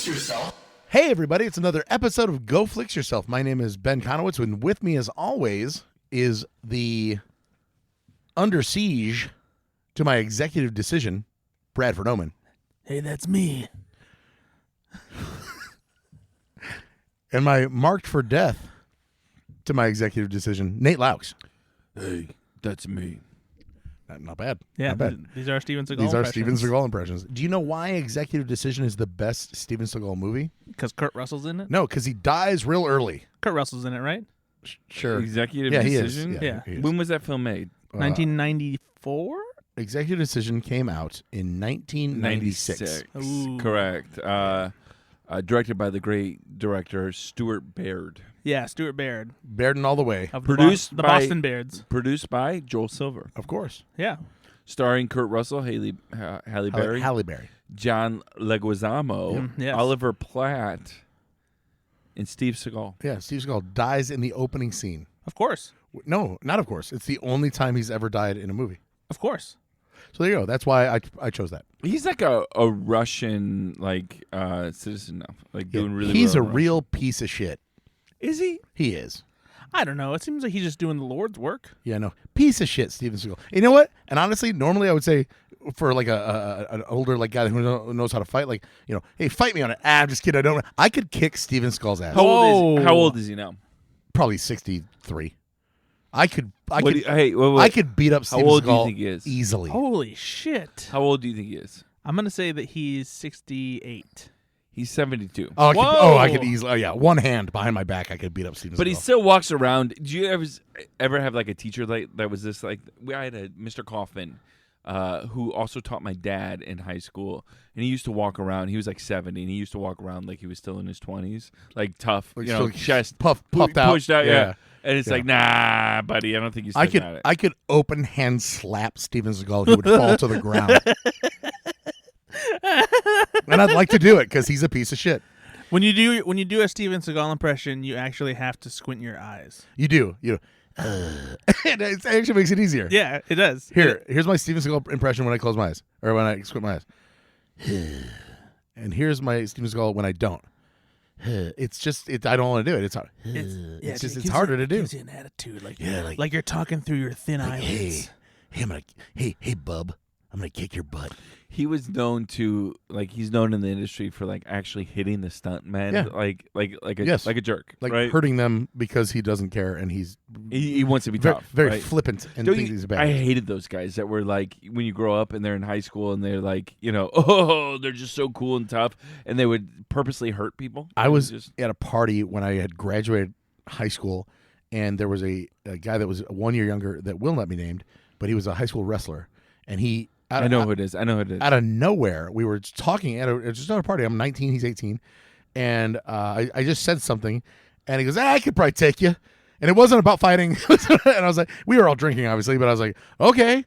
Yourself. Hey everybody, it's another episode of Go Flix Yourself. My name is Ben Konowitz, and with me as always is the under siege to my executive decision, Bradford Oman. Hey, that's me. And my marked for death to my executive decision, Nate Loucks. Hey, that's me. Not bad. Yeah, Not bad. these are Steven Seagal These are impressions. Steven Seagal impressions. Do you know why Executive Decision is the best Steven Seagal movie? Because Kurt Russell's in it? No, because he dies real early. Kurt Russell's in it, right? Sure. Executive Yeah, he is. Decision? Yeah. he is. When was that film made? 1994? Executive Decision came out in 1996. Ooh. Correct. Directed by the great director Stuart Baird. Yeah, Stuart Baird. Baird all the way. Of Produced the by- Boston Beards. Produced by Joel Silver. Of course. Yeah. Starring Kurt Russell, Halle Berry, Halle Berry. John Leguizamo, Yes. Oliver Platt, and Steve Seagal. Yeah, Steve Seagal dies in the opening scene. Of course. No, not of course. It's the only time he's ever died in a movie. Of course. So there you go. That's why I chose that. He's like a Russian citizen now, like doing really He's well a in real piece of shit. Russia. Is he? He is. I don't know. It seems like he's just doing the Lord's work. Yeah, no. Piece of shit, Steven Seagal. You know what? And honestly, normally I would say for like an older guy who knows how to fight, like, hey, fight me on it. I'm just kidding. I could kick Steven Seagal's ass. How old is he now? Probably 63. I could Wait. I could beat up Steven How old do you Seagal think he is? easily. Holy shit. How old do you think he is? I'm going to say that he's 68. He's 72. I Whoa. could easily. Oh yeah, one hand behind my back, I could beat up Steven But Seagal. he still walks around. Do you ever have like a teacher that was this like? I had a Mr. Kaufman, who also taught my dad in high school, and he used to walk around. He was like 70, and he used to walk around like he was still in his 20s, like tough, Like, chest puffed out, pushed out, yeah. And it's Yeah. like, nah, buddy, I don't think you. I could open hand slap Steven Seagal. He would fall to the ground, and I'd like to do it because he's a piece of shit. When you do a Steven Seagal impression, you actually have to squint your eyes. You do. It actually makes it easier. Yeah, it does. Here's my Steven Seagal impression when I close my eyes or when I squint my eyes. And here's my Steven Seagal when I don't. It's just I don't want to do it. It's hard. It's harder to do. Gives you an attitude, Yeah, like you're talking through your thin eyelids. Hey, bub, I'm gonna kick your butt. He was known to he's known in the industry for like actually hitting the stunt man, Yeah. like a jerk, Like right? hurting them because he doesn't care and he's He wants to be very, tough, very right? flippant and Don't thinks you- he's bad. I hated those guys that were like when you grow up and they're in high school and they're like, oh, they're just so cool and tough, and they would purposely hurt people. I was just at a party when I had graduated high school, and there was a guy that was 1 year younger that will not be named, but he was a high school wrestler, and he. I know who it is. Out of nowhere, we were talking at just at a party. I'm 19, he's 18, and I just said something, and he goes, "I could probably take you," and it wasn't about fighting. And I was like, we were all drinking, obviously, but I was like, okay,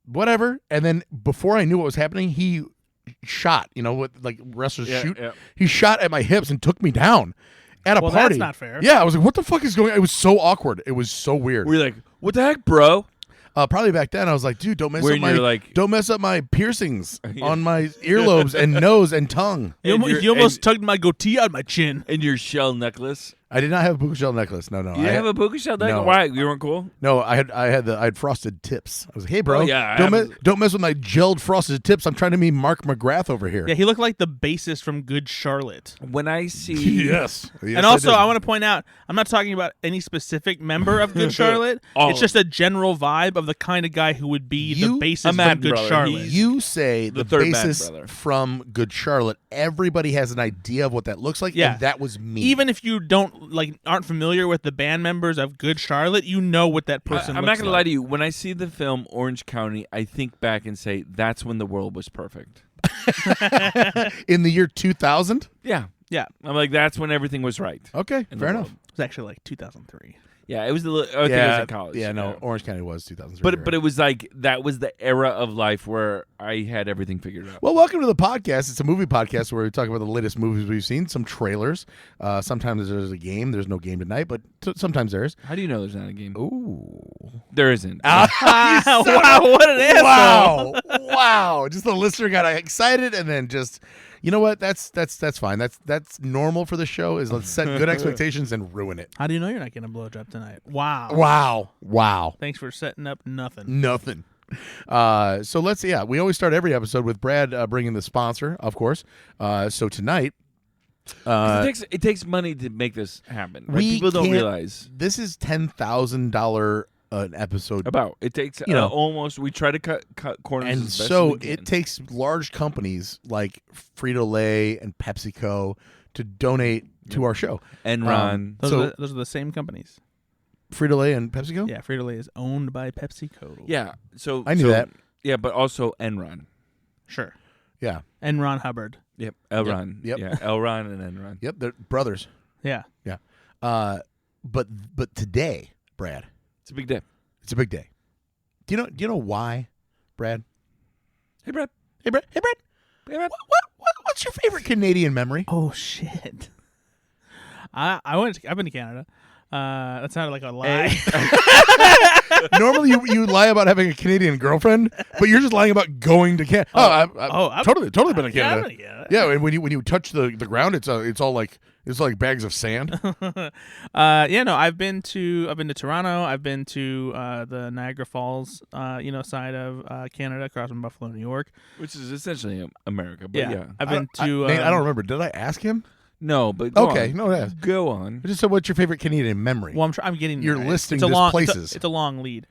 whatever. And then before I knew what was happening, he shot. What like wrestlers shoot? Yeah. He shot at my hips and took me down at a Well, party. that's not fair. Yeah, I was like, what the fuck is going on? It was so awkward. It was so weird. We're like, what the heck, bro? Probably back then I was like, dude, don't mess When you're like- don't mess up my piercings on my earlobes and nose and tongue. You almost tugged my goatee out my chin. And your shell necklace. I did not have a puka shell necklace. No. You didn't have a puka shell necklace? No. Why? You weren't cool? No, I had frosted tips. I was like, hey, bro, Oh, yeah, don't mess with my gelled frosted tips. I'm trying to be Mark McGrath over here. Yeah, he looked like the bassist from Good Charlotte. When I see... Yes. And also, I want to point out, I'm not talking about any specific member of Good Charlotte. It's just a general vibe of the kind of guy who would be the bassist from Good brother. Charlotte. You say the third Mann bassist brother. from Good Charlotte. Everybody has an idea of what that looks like, Yeah. and that was me. Even if you aren't familiar with the band members of Good Charlotte, you know what that person I'm looks not going to like. lie to you. When I see the film Orange County, I think back and say, that's when the world was perfect. in the year 2000. Yeah. Yeah, I'm like, that's when everything was right. Okay, in fair the enough. world. it was actually like 2003. Yeah, it was I think it was in college. Yeah, no, Orange County was 2003. But it was like, that was the era of life where I had everything figured out. Well, welcome to the podcast. It's a movie podcast where we talk about the latest movies we've seen, some trailers. Sometimes there's a game. There's no game tonight, but sometimes there is. How do you know there's not a game? Ooh. There isn't. Wow, what an asshole. Wow. Just the listener got excited and then just You know what? That's fine. That's normal for the show. Is let's set good expectations and ruin it. How do you know you're not getting a blowjob tonight? Wow. Wow. Thanks for setting up nothing. Nothing. So we always start every episode with Brad bringing the sponsor, of course. So tonight, it takes money to make this happen. Right? People don't realize this is $10,000 an episode. It takes almost. We try to cut corners, and as best so as we can. it takes large companies like Frito-Lay and PepsiCo to donate to our show. Enron. Those are the same companies. Frito-Lay and PepsiCo? Yeah, Frito-Lay is owned by PepsiCo. Yeah, so I knew that. Yeah, but also Enron. Sure. Yeah. Enron Hubbard. Yep. Elron. Yep. Yeah. Elron and Enron. Yep, they're brothers. Yeah. Yeah. But today, Brad, It's a big day. it's a big day. Do you know why, Brad? Hey, Brad. Hey, Brad. Hey, Brad. Hey, Brad. What's your favorite Canadian memory? Oh shit. I've been to Canada. That sounded like a lie. Normally, you lie about having a Canadian girlfriend, but you're just lying about going to Canada. I've totally been to Canada. Yeah, and when you touch the ground, it's all like bags of sand. I've been to Toronto. I've been to the Niagara Falls, side of Canada, across from Buffalo, New York, Which is essentially America. But yeah. I've been to. Nate, I don't remember. Did I ask him? No, but okay, no, yeah. Go on. I just said, what's your favorite Canadian memory? Well, I'm getting. You're there. listing it's a these long, places. It's a long lead.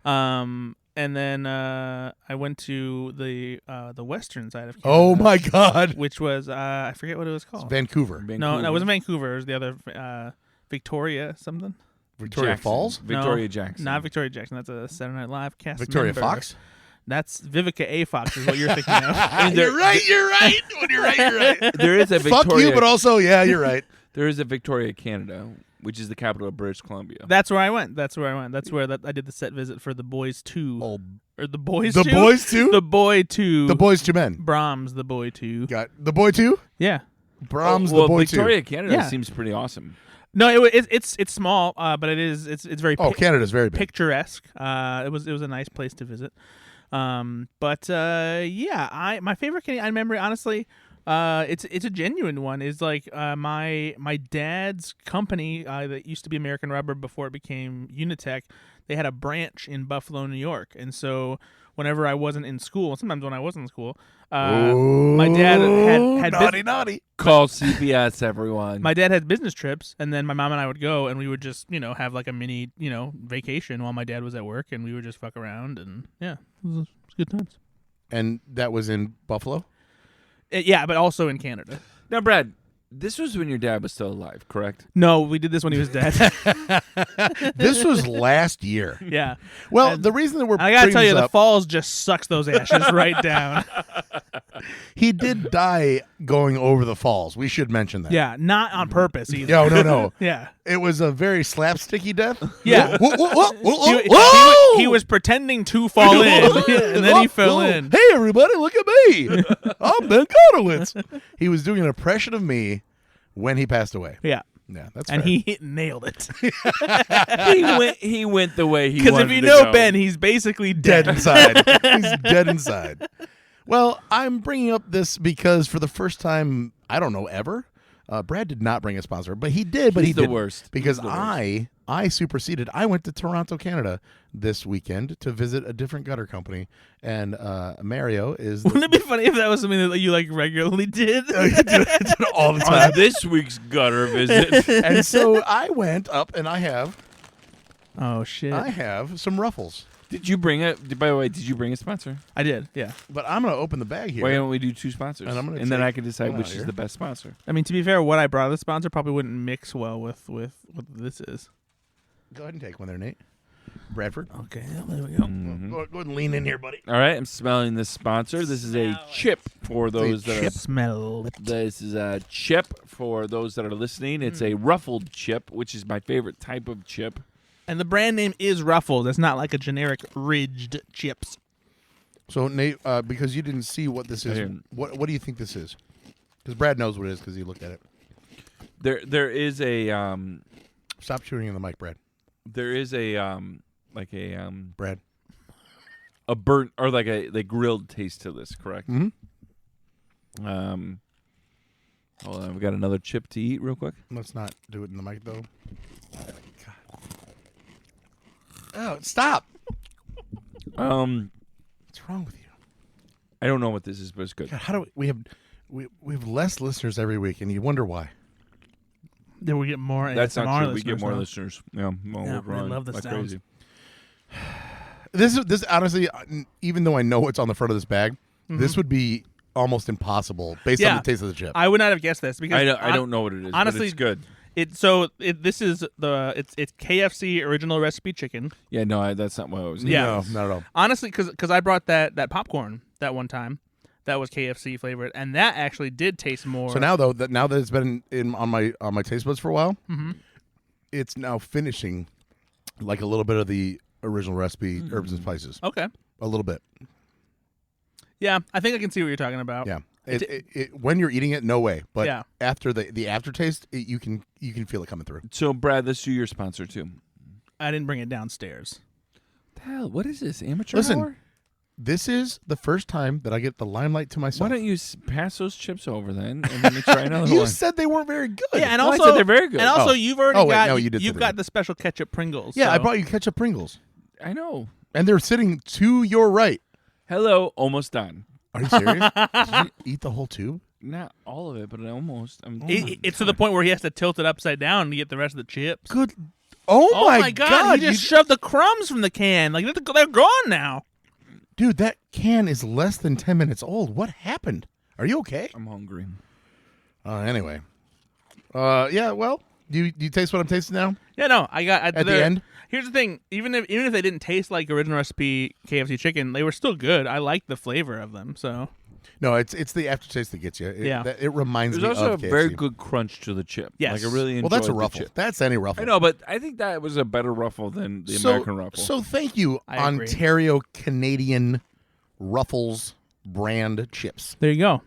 And then I went to the western side of Canada. Oh my God! Which was I forget what it was called. Vancouver. No, it wasn't Vancouver. It was the other Victoria something. Victoria Jackson. Falls. Victoria No, Jackson. Not Victoria Jackson. That's a Saturday Night Live cast Victoria member. Fox. That's Vivica A. Fox is what you're thinking of. You're right. When you're right. There is a Victoria. Fuck you, but also, yeah, you're right. There is a Victoria, Canada, which is the capital of British Columbia. That's where I went. That's where I did the set visit for The Boys 2. Oh, Or The Boys The 2? Boys 2? The Boy 2. The Boys 2 Men. Brahms, The Boy 2. Got The Boy 2? Yeah. Brahms, well, The Boy Victoria, 2. Canada Yeah. seems pretty awesome. No, it's small, but it's very Canada's very big. picturesque. It was a nice place to visit. My favorite Canadian memory, honestly, it's a genuine one. Is like my dad's company that used to be American Rubber before it became Unitech. They had a branch in Buffalo, New York, and so whenever I wasn't in school, sometimes when I was in school, my dad had naughty. Call CPS, everyone. My dad had business trips, and then my mom and I would go, and we would just, have like a mini, vacation while my dad was at work, and we would just fuck around, and yeah, it was good times. And that was in Buffalo? Yeah, but also in Canada. Now, Brad, this was when your dad was still alive, correct? No, we did this when he was dead. This was last year. Yeah. Well, And the reason that we're I gotta bringing tell you, this the up, falls just sucks those ashes right down. he did die going over the falls. We should mention that. Yeah, not on purpose either. No. Yeah. It was a very slapsticky death. Yeah. He was pretending to fall in, and then he fell in. Hey, everybody, look at me. I'm Ben Konowitz. He was doing an impression of me when he passed away. Yeah. Yeah, that's And fair. he nailed it. He went the way he wanted. Because if you to know go. Ben, he's basically dead dead. inside. He's dead inside. Well, I'm bringing up this because for the first time, I don't know, ever, Brad did not bring a sponsor, but he did. But He's he the didn't. worst. Because He's the worst. I superseded. I went to Toronto, Canada this weekend to visit a different gutter company, and Mario is. Wouldn't it be funny if that was something that you regularly did? all the On time. this week's gutter visit. And so I went up, and I have Oh shit! some Ruffles. Did you bring a? By the way, did you bring a sponsor? I did. Yeah. But I'm going to open the bag here. Why don't we do two sponsors? And I'm gonna then take I can decide one which out is here. the best sponsor. I mean, to be fair, what I brought as a sponsor probably wouldn't mix well with what this is. Go ahead and take one there, Nate. Bradford. Okay, there we go. Go ahead and lean in here, buddy. All right, I'm smelling this sponsor. This is a chip for those that are. Smell it. This is a chip for those that are listening. It's a ruffled chip, which is my favorite type of chip. And the brand name is Ruffles. It's not like a generic ridged chips. So, Nate, because you didn't see what this is, what do you think this is? Because Brad knows what it is because he looked at it. There is a Stop shooting in the mic, Brad. there is a Brad. a burnt or like a grilled taste to this, correct? Mhm. Hold on, we got another chip to eat real quick. Let's not do it in the mic, though. God. Oh, stop. What's wrong with you? I don't know what this is, but it's good. God, how do we have less listeners every week, and you wonder why. Then we get more. That's ASMR not true. We listeners get more now. listeners. Yeah, Yeah, we're I growing love the like sounds. crazy. This honestly, even though I know what's on the front of this bag, this would be almost impossible based on the taste of the chip. I would not have guessed this because I don't know what it is. honestly, but it's good. This is it's KFC original recipe chicken. Yeah, no, that's not what I was. Yeah. No, not at all. Honestly, because I brought that popcorn that one time, that was KFC flavored, and that actually did taste more. So now that it's been on my taste buds for a while, it's now finishing like a little bit of the original recipe herbs and spices. Okay. A little bit. Yeah, I think I can see what you're talking about. Yeah. When you're eating it, no way. But Yeah. after the aftertaste, you can feel it coming through. So, Brad, let's do your sponsor too. I didn't bring it downstairs. Hell, what is this? Amateur Listen, hour? This is the first time that I get the limelight to myself. Why don't you pass those chips over then, and let me try another You one? said they weren't very good. Yeah, and Well, I also said they're very good. And also, Oh. you've already Oh, wait, got no, you did say you've they got were. the special ketchup Pringles. Yeah, I so- brought you ketchup Pringles, I know. and they're sitting to your right. Hello, almost done. Are you serious? Did you eat the whole tube? Not all of it, but almost. It's to the point where he has to tilt it upside down to get the rest of the chips. Good. Oh, Oh my God! He just shoved the crumbs from the can. Like they're gone now. Dude, that can is less than 10 minutes old. What happened? Are you okay? I'm hungry. Anyway. Yeah, well, do you taste what I'm tasting now? Yeah, no, I got At the end? Here's the thing: even if they didn't taste like original recipe KFC chicken, they were still good. I liked the flavor of them. So No, it's the aftertaste that gets you. It reminds There's me also a of KFC. very good crunch to the chip. Yes. Like I really enjoyed Well, that's a the ruffle. chip. That's any ruffle. I know, but I think that was a better ruffle than the American ruffle. So thank you, I agree. Ontario Canadian Ruffles brand chips. there you go.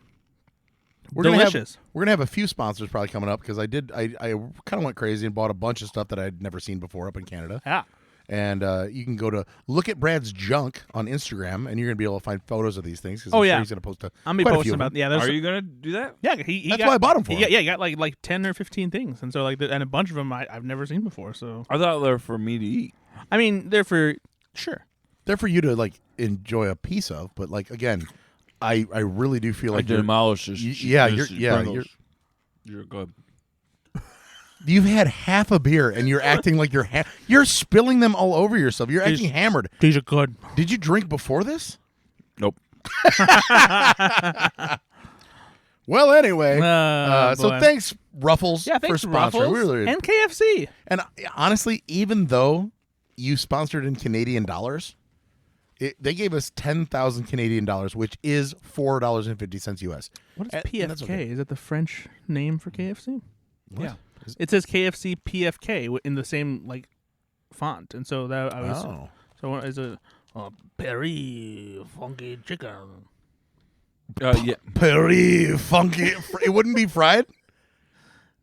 Delicious. We're gonna have a few sponsors probably coming up because I kind of went crazy and bought a bunch of stuff that I'd never seen before up in Canada. Yeah. And you can go to Look at Brad's Junk on Instagram, and you're gonna be able to find photos of these things. 'Cause Oh, I'm yeah. sure he's gonna post I'm be quite a few posting of them. about there's Are you gonna do that? yeah. He That's got, why I bought them for him. Yeah, he got like 10 or 15 things, and so and a bunch of them I've never seen before. So I thought they were for me to eat. I mean, they're for sure. They're for you to like enjoy a piece of, but like again, I really do feel I like you're, demolish this. you're You're good. you've had half a beer and you're acting like you're spilling them all over yourself. You're acting hammered. These are good. Did you drink before this? Nope. Well, anyway, so boy. thanks Ruffles Yeah, for thanks sponsoring. Ruffles We really- and KFC. and honestly, even though you sponsored in Canadian dollars, they gave us 10,000 Canadian dollars, which is $4.50 US. What is And PFK? that's okay. Is that the French name for KFC? What? Yeah. It says KFC PFK in the same like font, and so that I was Oh. so is a Perry funky chicken. Yeah. Pretty funky. It wouldn't be fried.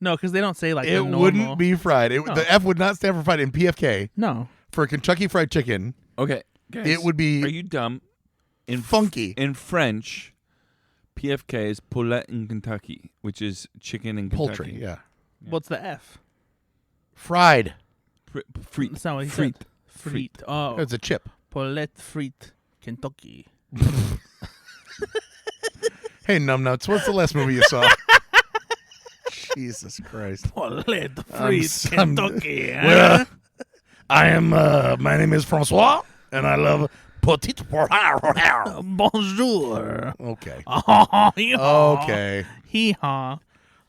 No, because they don't say like It the normal. wouldn't be fried. No. The F would not stand for fried in PFK. No. For Kentucky Fried Chicken, Okay. Guys, it would be Are you dumb? In funky. In French, PFK is poulet in Kentucky, which is chicken in Kentucky. Poultry, yeah. What's the F? Fried. Frite. That's not what he Frite. said. Frite. Oh, It's a chip. Paulette Frite, Kentucky. Hey, numbnuts, what's the last movie you saw? Jesus Christ. Paulette I'm Frite, Kentucky. Well, I am, my name is Francois, and I love petite poire. Bonjour. Okay. Oh, hee-haw. Okay. Hee-haw.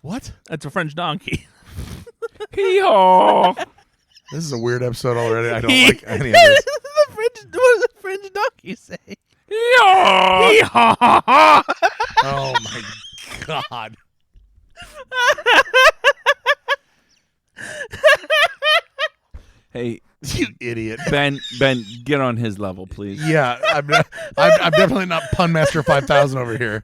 What? That's a French donkey. Hee-haw. This is a weird episode already. I don't like any of this. What does the French donkey say? Hee-haw. Hee-haw. Oh, my God. Hey, You idiot. Ben, get on his level, please. Yeah, I'm definitely not Pun Master 5000 over here.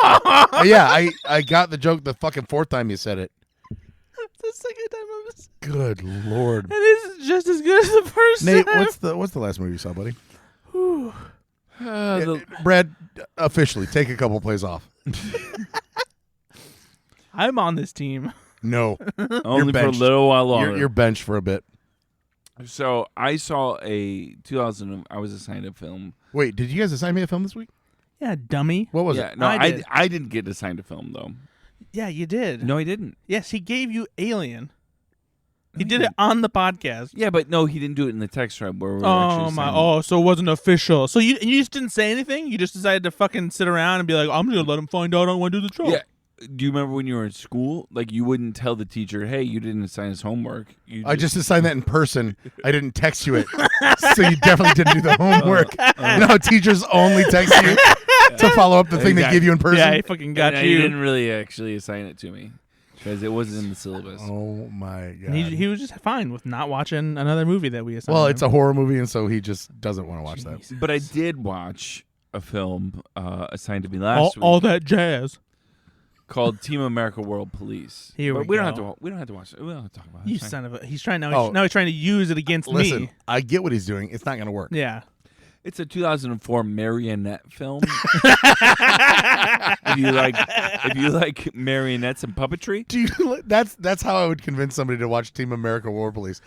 Yeah, I got the joke the fucking fourth time you said it. The second time I was. Good Lord. And this is just as good as the first Nate, time. what's the last movie you saw, buddy? The Brad, officially, take a couple plays off. I'm on this team. No, Only for a benched. little while longer. you're benched for a bit. So I saw I was assigned a film. Wait, did you guys assign me a film this week? Yeah, dummy. What was Yeah, it? no, I did. I didn't get assigned a film though. Yeah, you did. No, I didn't. Yes, he gave you Alien. He No, did it on the podcast. Yeah, but no, he didn't do it in the text thread where we were Oh actually my! assigned- Oh, so it wasn't official. So you just didn't say anything. You just decided to fucking sit around and be like, "I'm gonna let him find out I don't want to do the show." Yeah. Do you remember when you were in school? Like, you wouldn't tell the teacher, "Hey, you didn't assign us homework." I just assigned that in person. I didn't text you it, so you definitely didn't do the homework. You know how teachers only text you to follow up the thing they give you in person. Yeah, he fucking got And you. He didn't really actually assign it to me because it wasn't in the syllabus. Oh my god. And he was just fine with not watching another movie that we assigned. Well, him. it's a horror movie, and so he just doesn't want to watch that. But I did watch a film assigned to me last week all that jazz. called Team America: World Police. Here But we don't have go. to. We don't have to watch it. We don't have to talk about it. You It's fine. son of a! He's trying now. Oh. Now he's trying to use it against Listen, me. I get what he's doing. It's not going to work. Yeah. It's a 2004 marionette film. if you like marionettes and puppetry, Do you, that's how I would convince somebody to watch Team America War Police.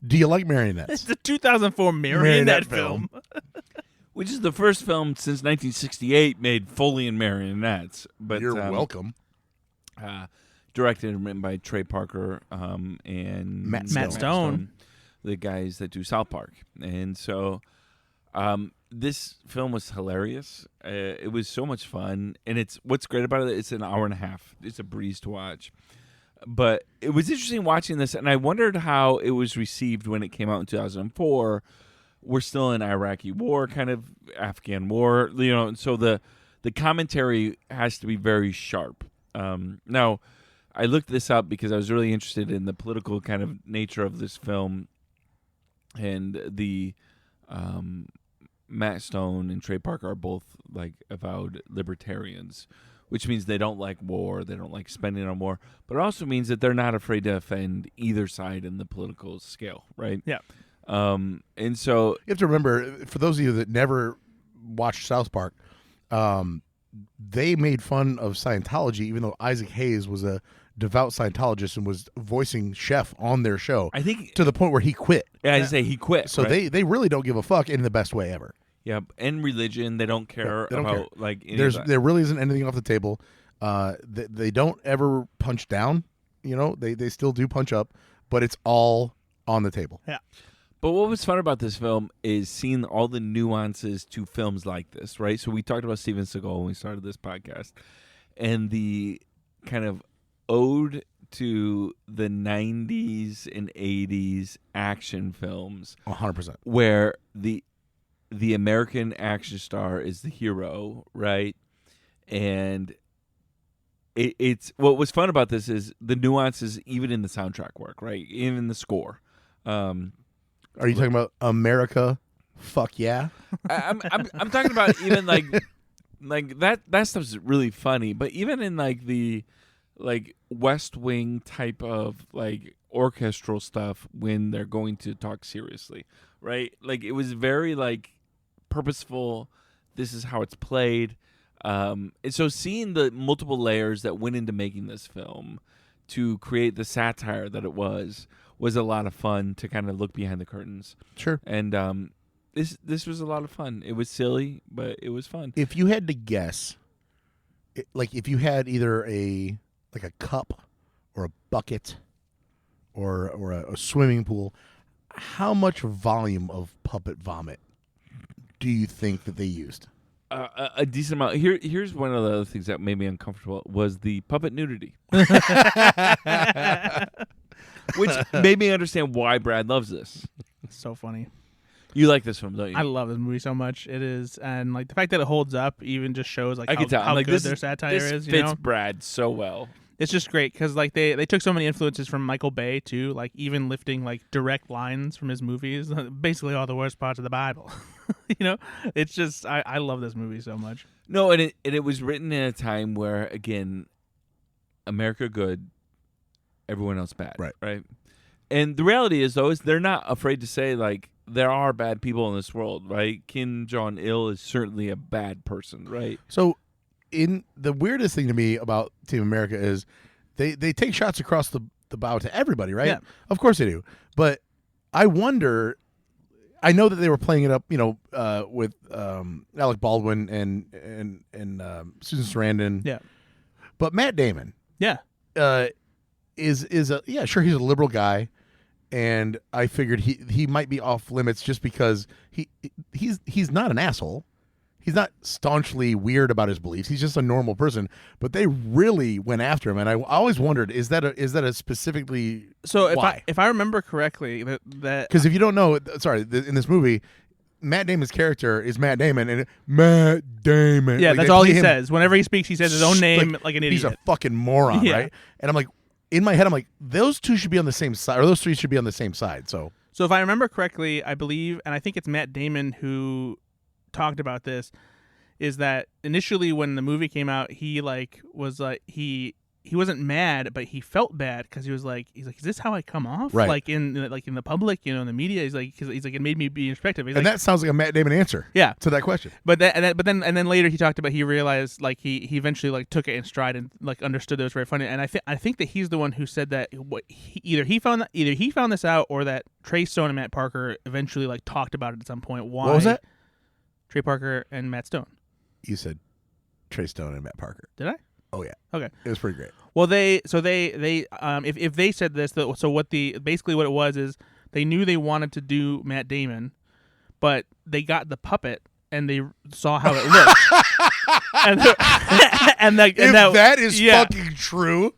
Do you like marionettes? It's the 2004 marionette film. which is the first film since 1968 made fully in marionettes. But You're welcome. Directed and written by Trey Parker and Matt Stone. the guys that do South Park. And so this film was hilarious. It was so much fun. And it's what's great about it, it's an hour and a half. It's a breeze to watch. But it was interesting watching this, and I wondered how it was received when it came out in 2004. We're still in Iraqi war, kind of Afghan war, and so the commentary has to be very sharp. Now, I looked this up because I was really interested in the political kind of nature of this film, and the Matt Stone and Trey Parker are both like avowed libertarians, which means they don't like war, they don't like spending on war, but it also means that they're not afraid to offend either side in the political scale, right? Yeah. And so You have to remember, for those of you that never watched South Park, they made fun of Scientology, even though Isaac Hayes was a devout Scientologist and was voicing Chef on their show I think, to the point where he quit. I say he quit. So right? they really don't give a fuck in the best way ever. Yeah, and religion, they don't care They don't about care. like any of that. There really isn't anything off the table. They don't ever punch down. They still do punch up, but it's all on the table. But what was fun about this film is seeing all the nuances to films like this, right? So we talked about Steven Seagal when we started this podcast, and the kind of ode to the 90s and 80s action films 100%. where the American action star is the hero, right? And it's what was fun about this is the nuances, even in the soundtrack work, right? Even in the score. Are you talking about America? Fuck yeah. I'm talking about even like that stuff's really funny, but even in like the West Wing type of like orchestral stuff when they're going to talk seriously, right? Like it was very like purposeful. This is how it's played. And so seeing the multiple layers that went into making this film to create the satire that it was a lot of fun to kind of look behind the curtains. Sure. And this was a lot of fun. It was silly, but it was fun. If you had to guess, if you had either a cup or a bucket or a swimming pool, how much volume of puppet vomit do you think that they used? A decent amount. Here's one of the other things that made me uncomfortable was the puppet nudity. Which made me understand why Brad loves this. It's so funny. You like this film, don't you? I love this movie so much. It is, and like the fact that it holds up even just shows like I can tell. how like, good this their is- satire this is. fits Brad so well. It's just great because like they took so many influences from Michael Bay too, like even lifting like direct lines from his movies, basically all the worst parts of the Bible. It's just I love this movie so much. No, and it was written in a time where again, America good, everyone else bad. Right. And the reality is though is they're not afraid to say like there are bad people in this world, right? Kim Jong-il is certainly a bad person, right? So, in the weirdest thing to me about Team America is they take shots across the bow to everybody, right? Yeah. Of course they do. But I wonder. I know that they were playing it up, with Alec Baldwin and Susan Sarandon. Yeah. But Matt Damon, Yeah. is sure, he's a liberal guy, and I figured he might be off limits just because he's not an asshole. He's not staunchly weird about his beliefs. He's just a normal person. But they really went after him, and I always wondered, is that a specifically So why? if I remember correctly, that Because if you don't know, in this movie, Matt Damon's character is Matt Damon, and Matt Damon. yeah, like, that's they all play he him says. Whenever he speaks, he says his own name like an idiot. He's a fucking moron, Yeah. right? And I'm like, in my head, I'm like, those two should be on the same side, or those three should be on the same side. So So if I remember correctly, I believe, and I think it's Matt Damon who talked about this, is that initially when the movie came out, he wasn't mad, but he felt bad because he's like, is this how I come off? Right. Like in the public, in the media. He's like, it made me be introspective. He's and like, that sounds like a Matt Damon answer. Yeah. To that question. But then later he talked about, he realized like he eventually like took it in stride and like understood that it was very funny. And I think that he's the one who said that either he found this out, or that Trey Stone and Matt Parker eventually like talked about it at some point. Why? What was that? Trey Parker and Matt Stone. You said Trey Stone and Matt Parker. Did I? Oh yeah. Okay. It was pretty great. Well, if they said this, so what basically what it was is they knew they wanted to do Matt Damon, but they got the puppet and they saw how it looked. If that is fucking true,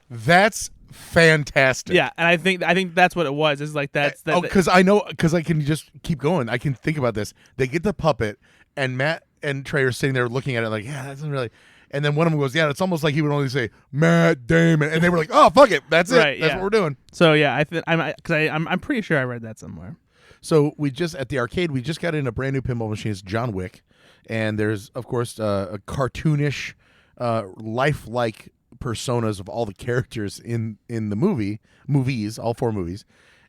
that's fantastic. Yeah, and I think that's what it was. Is like that's that. Because I know, because I can just keep going. I can think about this. They get the puppet, and Matt and Trey are sitting there looking at it like, yeah, that doesn't really. And then one of them goes, yeah, it's almost like he would only say Matt Damon, and they were like, oh, fuck it, that's it, Right, that's yeah. what we're doing. So yeah, I'm pretty sure I read that somewhere. So we just at the arcade, we just got in a brand new pinball machine. It's John Wick, and there's of course a cartoonish, lifelike personas of all the characters in the movies, all 4 movies,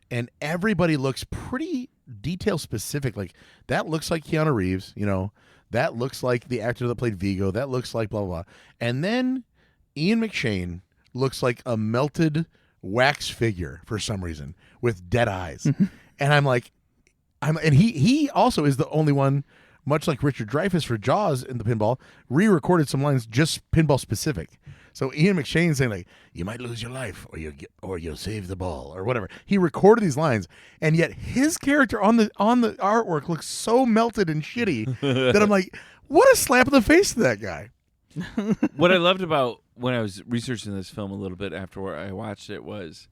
and everybody looks pretty detail specific. Like that looks like Keanu Reeves, that looks like the actor that played Vigo, that looks like blah blah blah, and then Ian McShane looks like a melted wax figure for some reason with dead eyes, and I'm like, and he also is the only one, much like Richard Dreyfuss for Jaws in the pinball, re-recorded some lines just pinball specific. So Ian McShane saying like, "You might lose your life, or you'll save the ball," or whatever. He recorded these lines, and yet his character on the artwork looks so melted and shitty that I'm like, what a slap in the face to that guy. What I loved about when I was researching this film a little bit after I watched it was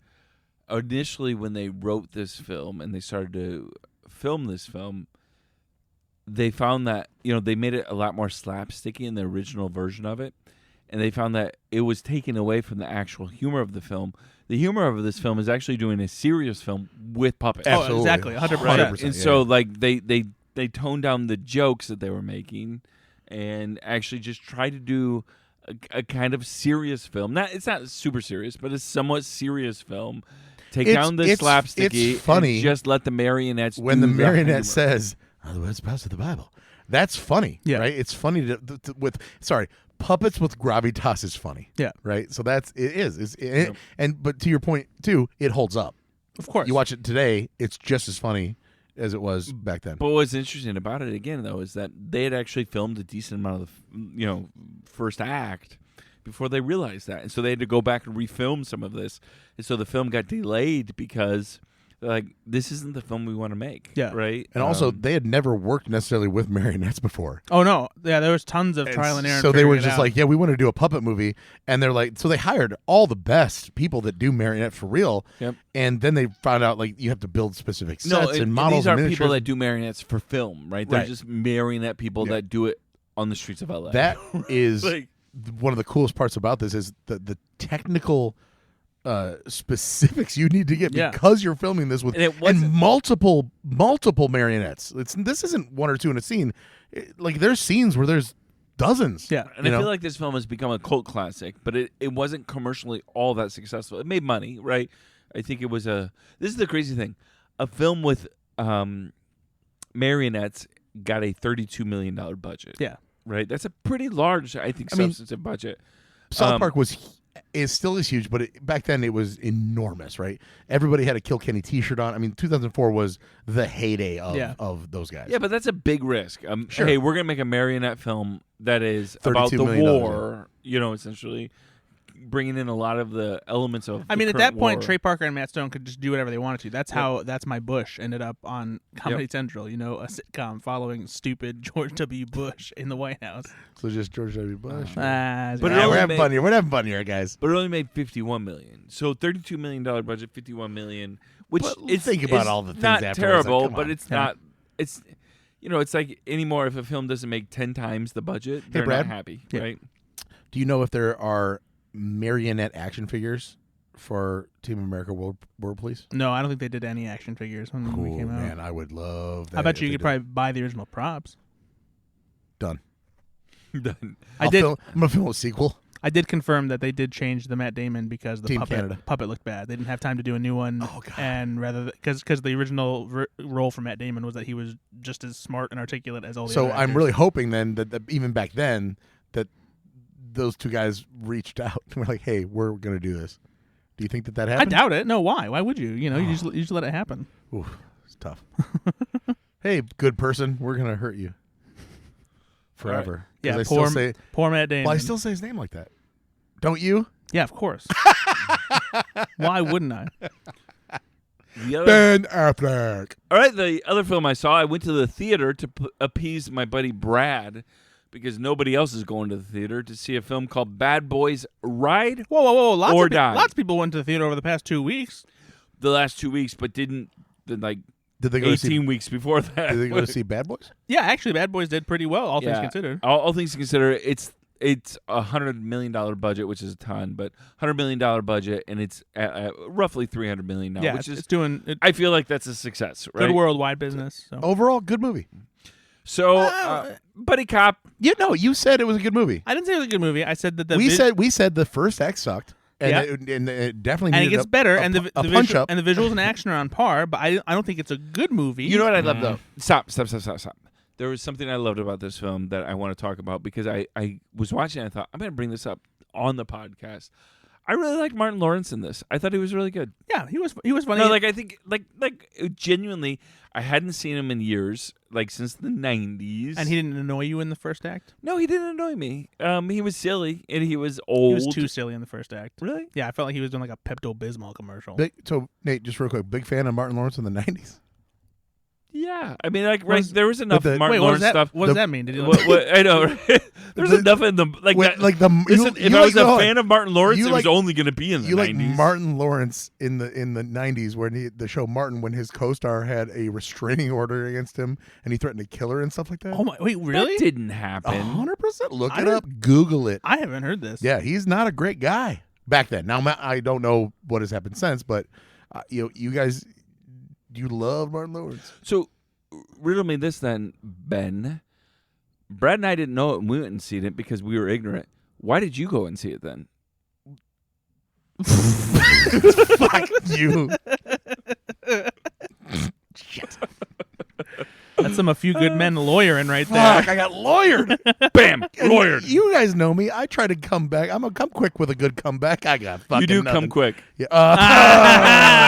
initially when they wrote this film and they started to film this film, they found that they made it a lot more slapsticky in the original version of it. And they found that it was taken away from the actual humor of the film. The humor of this film is actually doing a serious film with puppets. Oh, exactly, 100%. Right? And so, like, they toned down the jokes that they were making, and actually just tried to do a kind of serious film. It's not super serious, but a somewhat serious film. Take down the slapsticky. It's funny. And just let the marionettes. When the marionette humor. says, "Oh, the words passed of the Bible," that's funny. Yeah. Right. It's funny puppets with gravitas is funny. Yeah. Right. So it is. But to your point too, it holds up. Of course. You watch it today, it's just as funny as it was back then. But what's interesting about it again, though, is that they had actually filmed a decent amount of the first act before they realized that, and so they had to go back and refilm some of this, and so the film got delayed because they're like, this isn't the film we want to make. Yeah. Right. And also, they had never worked necessarily with marionettes before. Oh no, yeah, there was tons of trial and error. So they were figuring it just out. like, yeah, we want to do a puppet movie, and they're like, so they hired all the best people that do marionette for real. Yep. And then they found out like you have to build specific sets and models. These are and people miniatures. that do marionettes for film, right? They're Right. just marionette people that do it on the streets of LA. That is Like- one of the coolest parts about this is the technical specifics you need to get Yeah. because you're filming this with And it wasn't- multiple marionettes. This isn't one or two in a scene. Like there's scenes where there's dozens. Yeah. And I feel like this film has become a cult classic, but it wasn't commercially all that successful. It made money, right? I think it was this is the crazy thing. A film with marionettes got a $32 million budget. Yeah. Right? That's a pretty large, I think, I mean, substantive budget. South Park was it still is huge, but back then it was enormous, right? Everybody had a Kill Kenny T-shirt on. I mean, 2004 was the heyday of those guys. Yeah, but that's a big risk. Sure. Hey, we're gonna make a marionette film that is about $32 the million, war. You know, essentially bringing in a lot of the elements of. I the mean, at current that point, war. Trey Parker and Matt Stone could just do whatever they wanted to. That's how That's My Bush ended up on Comedy Central. You know, a sitcom following stupid George W. Bush in the White House. So just George W. Bush. But We're having fun here. We're having fun here, guys. But it only made $51 million. So $32 million budget, $51 million, which is think about all the things not afterwards, terrible, like, come but on. it's not. It's it's like anymore. If a film doesn't make 10 times the budget, they're Brad? not happy, Yeah. right? Do you know if there are marionette action figures for Team America World Police? No, I don't think they did any action figures when we came out. Man, I would love that. I bet if you they could did. probably buy the original props. Done. Done. I did. I'm gonna film a sequel. I did confirm that they did change the Matt Damon because the Team Canada. puppet looked bad. They didn't have time to do a new one. Oh, God. And rather because the original role for Matt Damon was that he was just as smart and articulate as all the So other I'm actors. really hoping then that even back then that those two guys reached out and were like, "Hey, we're gonna do this." Do you think that I happened? doubt it. No, why? Why would you? You know, you just let it happen. Ooh, it's tough. Hey, good person, we're gonna hurt you forever. 'Cause Yeah, I poor still say, poor Matt Damon. well, I still say his name like that. Don't you? Yeah, of course. Why wouldn't I? The other, Ben Affleck. all right, the other film I saw, I went to the theater to appease my buddy Brad because nobody else is going to the theater to see a film called Bad Boys Ride Whoa! Or Die. Lots of people went to the theater over the past 2 weeks. the last 2 weeks, but didn't like Did they go to see? 18 weeks before that. Did they go to see Bad Boys? Yeah, actually, Bad Boys did pretty well, all things Yeah. considered. All things considered, it's $100 million budget, which is a ton, but $100 million budget, and it's at roughly $300 million now, Yeah, which it's is doing I feel like that's a success, right? good worldwide business. So. Overall, good movie. So, Buddy Cop, You said it was a good movie. I didn't say it was a good movie. I said that We said the first act sucked, and, Yeah. it definitely and it needed gets better, and the punch visual, up. and the visuals and action are on par. But I don't think it's a good movie. you know what I love though? Stop. There was something I loved about this film that I want to talk about because I was watching and I thought, I'm going to bring this up on the podcast. I really like Martin Lawrence in this. I thought he was really good. Yeah, he was funny. No, like I think like genuinely, I hadn't seen him in years, like since the 90s. and he didn't annoy you in the first act. No, he didn't annoy me. He was silly and he was old. He was too silly in the first act. Really? Yeah, I felt like he was doing like a Pepto-Bismol commercial. So Nate, just real quick, big fan of Martin Lawrence in the '90s. Yeah. I mean, like Was- there was enough the- Martin Wait, what Lawrence does that? stuff. What does that mean? Did he What, I know. Right? There's enough in the like that. Listen, if I was a fan of Martin Lawrence, you it was like- only going to be in the you 90s. like Martin Lawrence in the '90s, where the show Martin, when his co-star had a restraining order against him and he threatened to kill her and stuff like that. Oh my! Wait, really? That didn't happen. 100%. Look I it up. Google it. I haven't heard this. Yeah, he's not a great guy back then. Now I don't know what has happened since, but you guys, you love Martin Lawrence. So, riddle me this then, Ben. Brad and I didn't know it, and we went and seen it because we were ignorant. Why did you go and see it then? Fuck you. Shit. That's some A Few Good Men lawyering right there. Fuck, I got lawyered. Bam, And lawyered. You guys know me. I try to come back. I'm quick with a good comeback. I got fucking You do nothing. come quick. Yeah. Ah!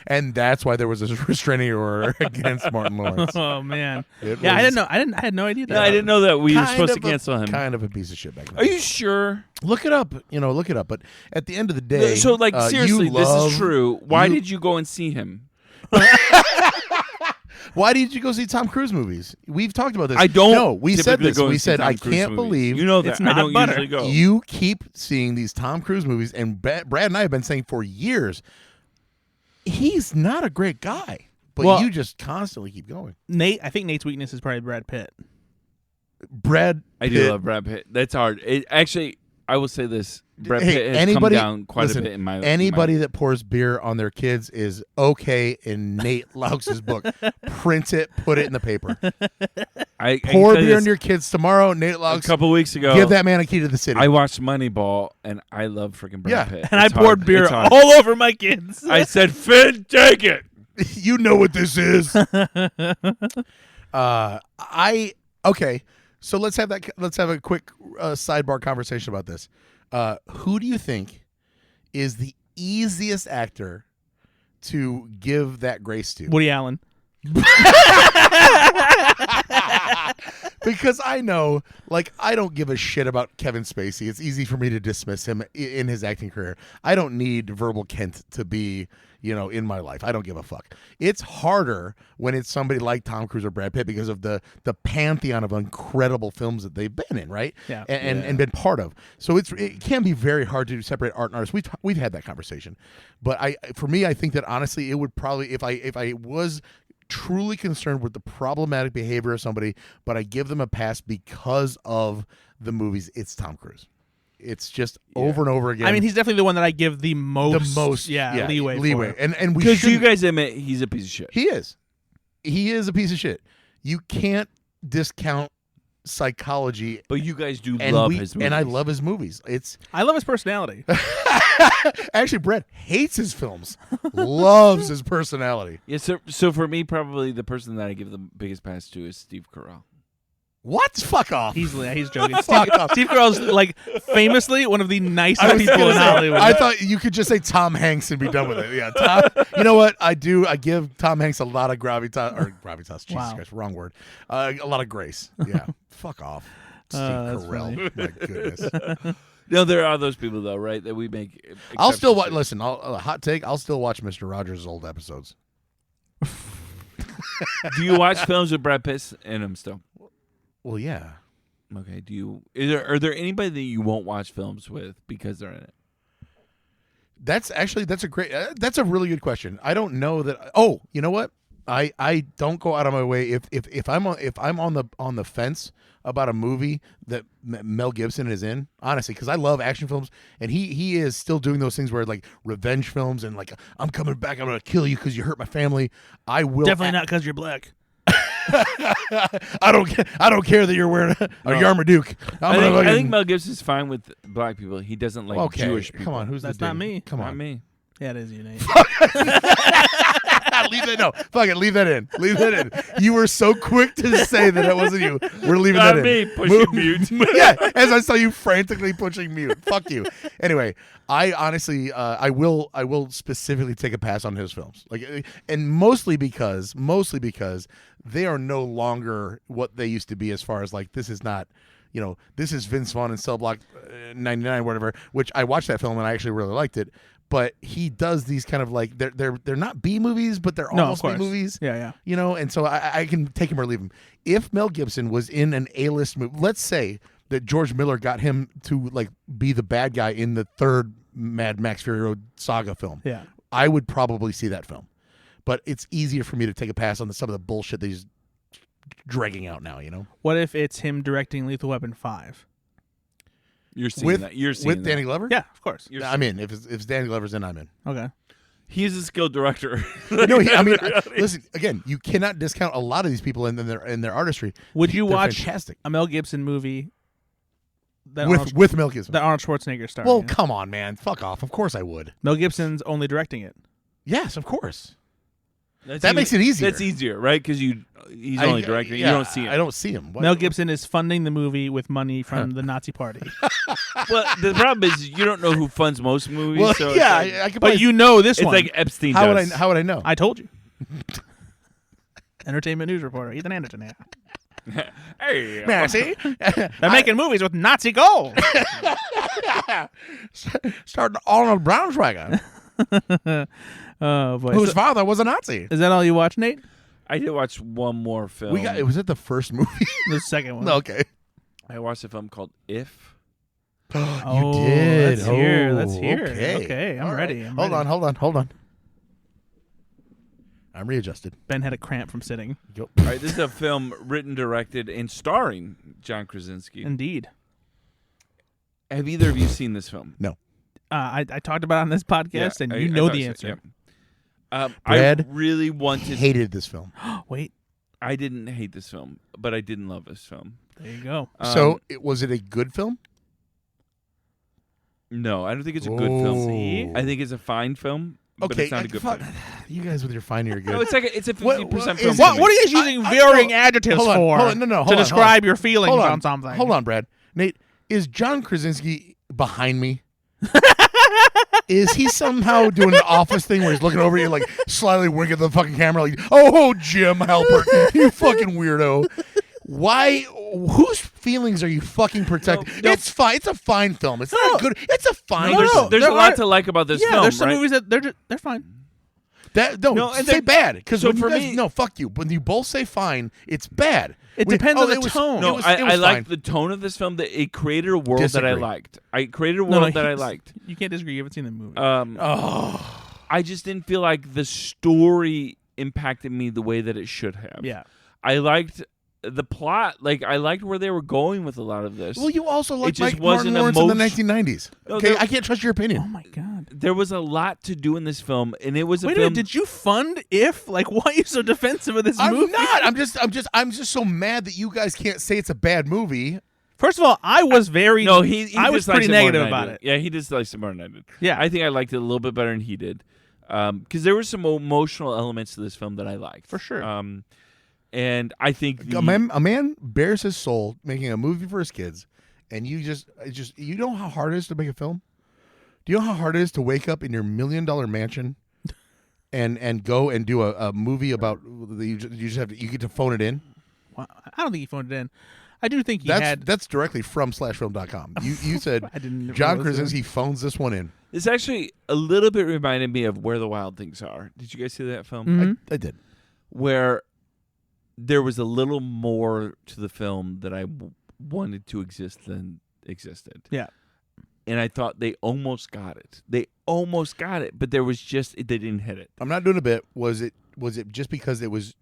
And that's why there was a restraining order against Martin Lawrence. Oh man. It Yeah, I was didn't know. I had no idea that. No, I didn't know that we were kind supposed to of a- cancel him. Kind of a piece of shit back then. Are you sure? Look it up. Look it up. But at the end of the day, So, like, seriously, you this love- is true. Why you- did you go and see him? Why did you go see Tom Cruise movies? We've talked about this. I don't. No, we said typically this. go and We see said Tom I Cruise can't movies. believe You know that it's I not don't butter. usually go. you keep seeing these Tom Cruise movies, and Brad and I have been saying for years, he's not a great guy, but Well- you just constantly keep going. Nate, I think Nate's weakness is probably Brad Pitt. Brad, I do Pitt- love Brad Pitt. That's hard. Actually, I will say this: Brad Hey, Pitt has anybody- come down quite listen, a bit in my. Anybody that pours beer on their kids is okay in Nate Loucks' book. Print it, put it in the paper. I Pour can tell you beer on this, your kids tomorrow. Nate a Loucks, couple weeks ago. give that man a key to the city. I watched Moneyball, and I love freaking Brad Yeah. Pitt. And It's I poured hard. beer It's hard. all over my kids. I said, "Finn, take it." You know what this is. Okay. So let's have a quick sidebar conversation about this. Who do you think is the easiest actor to give that grace to? Woody Allen. Because I know, like, I don't give a shit about Kevin Spacey. It's easy for me to dismiss him in his acting career. I don't need Verbal Kent to be, in my life. I don't give a fuck. It's harder when it's somebody like Tom Cruise or Brad Pitt because of the pantheon of incredible films that they've been in, right? Yeah. And been part of. So it can be very hard to separate art and artist. We've had that conversation. But for me, I think that honestly, it would probably, if I was truly concerned with the problematic behavior of somebody, but I give them a pass because of the movies, it's Tom Cruise. It's just over and over again. I mean, he's definitely the one that I give the most leeway for. And we because you guys admit he's a piece of shit. He is a piece of shit. You can't discount psychology, but you guys do love his movies. And I love his movies. I love his personality. Actually, Brett hates his films, loves his personality. Yeah, so for me, probably the person that I give the biggest pass to is Steve Carell. What? Fuck off. He's joking. Steve Carell's like famously one of the nicest people in Hollywood. I thought you could just say Tom Hanks and be done with it. Yeah, Tom. You know what? I give Tom Hanks a lot of gravitas. Jesus Christ, wrong word. A lot of grace. Yeah. Fuck off, Steve Carell. My goodness. No, there are those people though, right? That we make. I'll still watch. Listen, hot take. I'll still watch Mr. Rogers' old episodes. Do you watch films with Brad Pitt in them still? Well, yeah. Okay. Are there anybody that you won't watch films with because they're in it? That's a really good question. I don't know that. Oh, you know what? I don't go out of my way if I'm on the fence about a movie that Mel Gibson is in, honestly, because I love action films, and he is still doing those things where like revenge films and like I'm coming back, I'm gonna kill you because you hurt my family. I will definitely not because you're black. I don't care that you're wearing a Yarmarduke. I think Mel Gibson's fine with black people. He doesn't like Jewish people. Come on, that's not me. Come on, not me. Yeah, it is you, Nate. Leave that. No, fuck it. Leave that in. Leave that in. You were so quick to say that it wasn't you. We're leaving not that me. in. Pushing mute. Yeah, as I saw you frantically pushing mute. Fuck you. Anyway, I honestly, I will specifically take a pass on his films, and mostly because they are no longer what they used to be. As far as like, this is not. This is Vince Vaughn in Cell Block 99, whatever. Which I watched that film and I actually really liked it. But he does these kind of like they're not B movies, but they're almost B movies. Yeah. And so I can take him or leave him. If Mel Gibson was in an A-list movie, let's say that George Miller got him to like be the bad guy in the third Mad Max Fury Road saga film. Yeah, I would probably see that film. But it's easier for me to take a pass on some of the bullshit that he's dragging out now. What if it's him directing Lethal Weapon 5? You're seeing that. You're seeing with that. Danny Glover? Yeah, of course. I'm in. If Danny Glover's in, I'm in. Okay. He's a skilled director. Listen, again, you cannot discount a lot of these people in their artistry. Would you watch fantastic. a Mel Gibson movie with Mel Gibson? That Arnold Schwarzenegger starred. Well, come on, man. Fuck off. Of course I would. Mel Gibson's only directing it. Yes, of course. That makes it easier. That's easier, right? Because he's only directing. Yeah, you don't see him. I don't see him. Mel Gibson is funding the movie with money from the Nazi Party. Well, the problem is you don't know who funds most movies. Well, so yeah, I but this one. It's like Epstein How does. would I know? I told you. Entertainment news reporter Ethan Anderson here. Hey, see? They're making movies with Nazi gold. Starting Arnold Braunschweiger, Oh boy. whose father was a Nazi. Is that all you watch, Nate? I did watch one more film. Was it the first movie? The second one. Okay. I watched a film called If. You did. Let's hear. Let's hear. Okay. Okay, I'm All ready. right. I'm Hold ready. on. I'm readjusted. Ben had a cramp from sitting. Yep. All right, this is a film written, directed, and starring John Krasinski. Indeed. Have either of you seen this film? No. I talked about it on this podcast, and I you know thought the so, answer. yeah. I Brad really wanted. Hated this film. Wait, I didn't hate this film, but I didn't love this film. there you go. Was it a good film? No, I don't think it's a good film. See? I think it's a fine film, but Okay. it's not a good film. You guys with your fine are good. No, it's a 50% film. What for are me. you guys using varying adjectives hold on, for hold on, no, to hold on, describe your feelings hold on something? Hold on, Brad. Nate, is John Krasinski behind me? Is he somehow doing an office thing where he's looking over you like slyly winking at the fucking camera like, oh, Jim Halpert, you fucking weirdo. Why? Whose feelings are you fucking protecting? No. It's fine. It's a fine film. It's not good. It's a fine No, film. There's a lot to like about this film, there's some right? movies that they're fine. Say they're- bad because so when you for guys, me- no, fuck you. When you both say fine, it's bad. It depends on the it was- tone. No, it was I fine. liked the tone of this film. That it created a world that I Disagree. liked. I created a world that I liked. You can't disagree. You haven't seen the movie. I just didn't feel like the story impacted me the way that it should have. yeah. I liked the plot. Like I liked where they were going with a lot of this. Well, you also like just Mike Martin wasn't Lawrence in the 1990s. No, Okay, there- I can't trust your opinion. Oh my god. There was a lot to do in this film, and it was a Wait a film. minute. Did you fund If? Like, why are you so defensive of this I'm movie? not. I'm just so mad that you guys can't say it's a bad movie. First of all, I was very. No, he I was dislikes pretty it more negative than I about did. it. Yeah, he dislikes it more than I did. Yeah. I think I liked it a little bit better than he did, because there were some emotional elements to this film that I liked For sure. And I think A man bears his soul making a movie for his kids, and you know how hard it is to make a film. Do you know how hard it is to wake up in your $1 million mansion, and go and do a movie about you just have to, you get to phone it in? Well, I don't think he phoned it in. I do think he had. That's directly from /film.com. You said I didn't. John realize that. Krasinski phones this one in. This actually a little bit reminded me of Where the Wild Things Are. Did you guys see that film? Mhm. I did. Where there was a little more to the film that I wanted to exist than existed. Yeah. Mm-hmm. And I thought they almost got it. But there was just they didn't hit it. I'm not doing a bit. Was it just because it was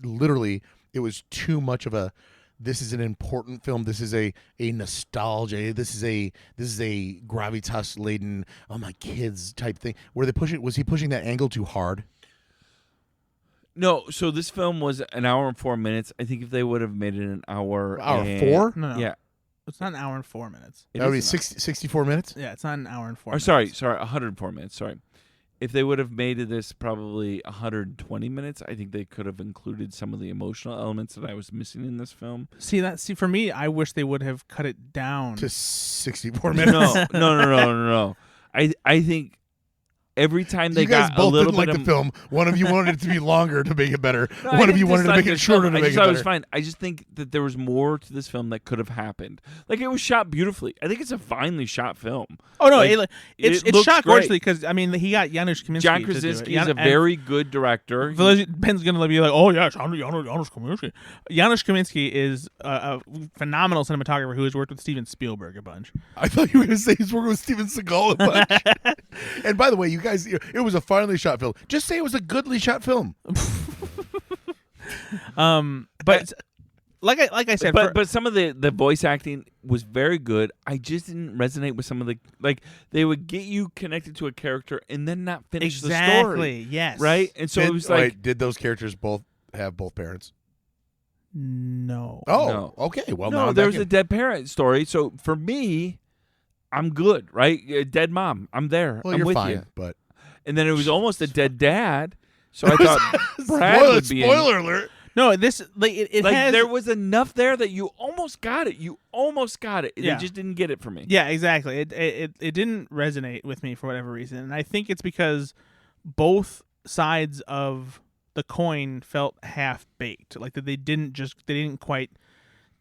literally it was too much of a this is an important film. This is a nostalgia. This is a gravitas laden oh my kids type thing. Was he pushing that angle too hard? No, so this film was an hour and 4 minutes. I think if they would have made it an hour and 4? No, no. Yeah. It's not an hour and 4 minutes. It That would be is an 64 minutes? Yeah, it's not an hour and 4 hour. minutes. Sorry, 104 minutes. Sorry. If they would have made this probably 120 minutes, I think they could have included some of the emotional elements that I was missing in this film. See, for me, I wish they would have cut it down. To 64 minutes? No. I think every time they you guys got both a little didn't bit like of the film. One of you wanted it to be longer to make it better. No, I One of didn't you wanted to dislike make it this shorter film. to I make just it thought better. it was fine. I just think that there was more to this film that could have happened. Like it was shot beautifully. I think it's a finely shot film. Oh no, Like, it's looks shot great. gorgeously because I mean he got Janusz Kaminski. John to do it. Krasinski is a and very good director. Ben's gonna be like, oh yeah, Janusz Kaminski. Janusz Kaminski is a phenomenal cinematographer who has worked with Steven Spielberg a bunch. I thought you were going to say he's working with Steven Seagal a bunch. And by the way, you guys, it was a finely shot film. Just say it was a goodly shot film. But like I said, but some of the voice acting was very good. I just didn't resonate with some of the they would get you connected to a character and then not finish the story. exactly, yes, Right? And so it was like Wait, did those characters both have both parents? No. Oh, No. okay. Well, now no, I'm there back was in. a dead parent story. So for me, I'm good, right? A dead mom, I'm there. Well, I'm you're with fine, you. but And then it was almost a dead dad. So I thought Brad would be in. spoiler alert. No, this it Like has there was enough there that you almost got it. You almost got it. Yeah. They just didn't get it for me. Yeah, exactly. It didn't resonate with me for whatever reason, and I think it's because both sides of the coin felt half baked. Like that they didn't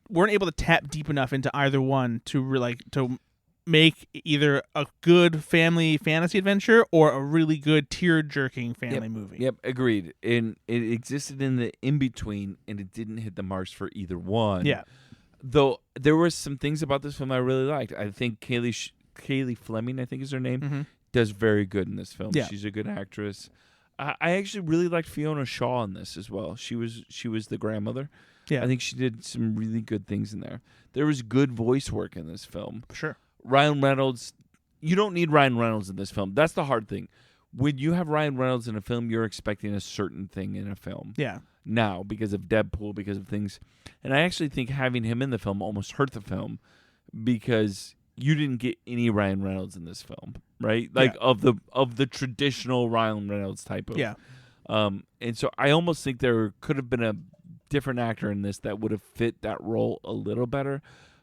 weren't able to tap deep enough into either one to make either a good family fantasy adventure or a really good tear-jerking family movie. Yep, agreed. And it existed in the in between, and it didn't hit the marks for either one. Yeah. Though there were some things about this film I really liked. I think Kaylee Fleming, I think is her name, Mm-hmm. does very good in this film. Yeah. She's a good actress. I actually really liked Fiona Shaw in this as well. She was the grandmother. Yeah. I think she did some really good things in there. There was good voice work in this film. Sure. Ryan Reynolds, you don't need Ryan Reynolds in this film. That's the hard thing. When you have Ryan Reynolds in a film, you're expecting a certain thing in a film. Yeah. Now, because of Deadpool, because of things. And I actually think having him in the film almost hurt the film because you didn't get any Ryan Reynolds in this film, right? Like of the traditional Ryan Reynolds type of. Yeah. And so I almost think there could have been a different actor in this that would have fit that role a little better.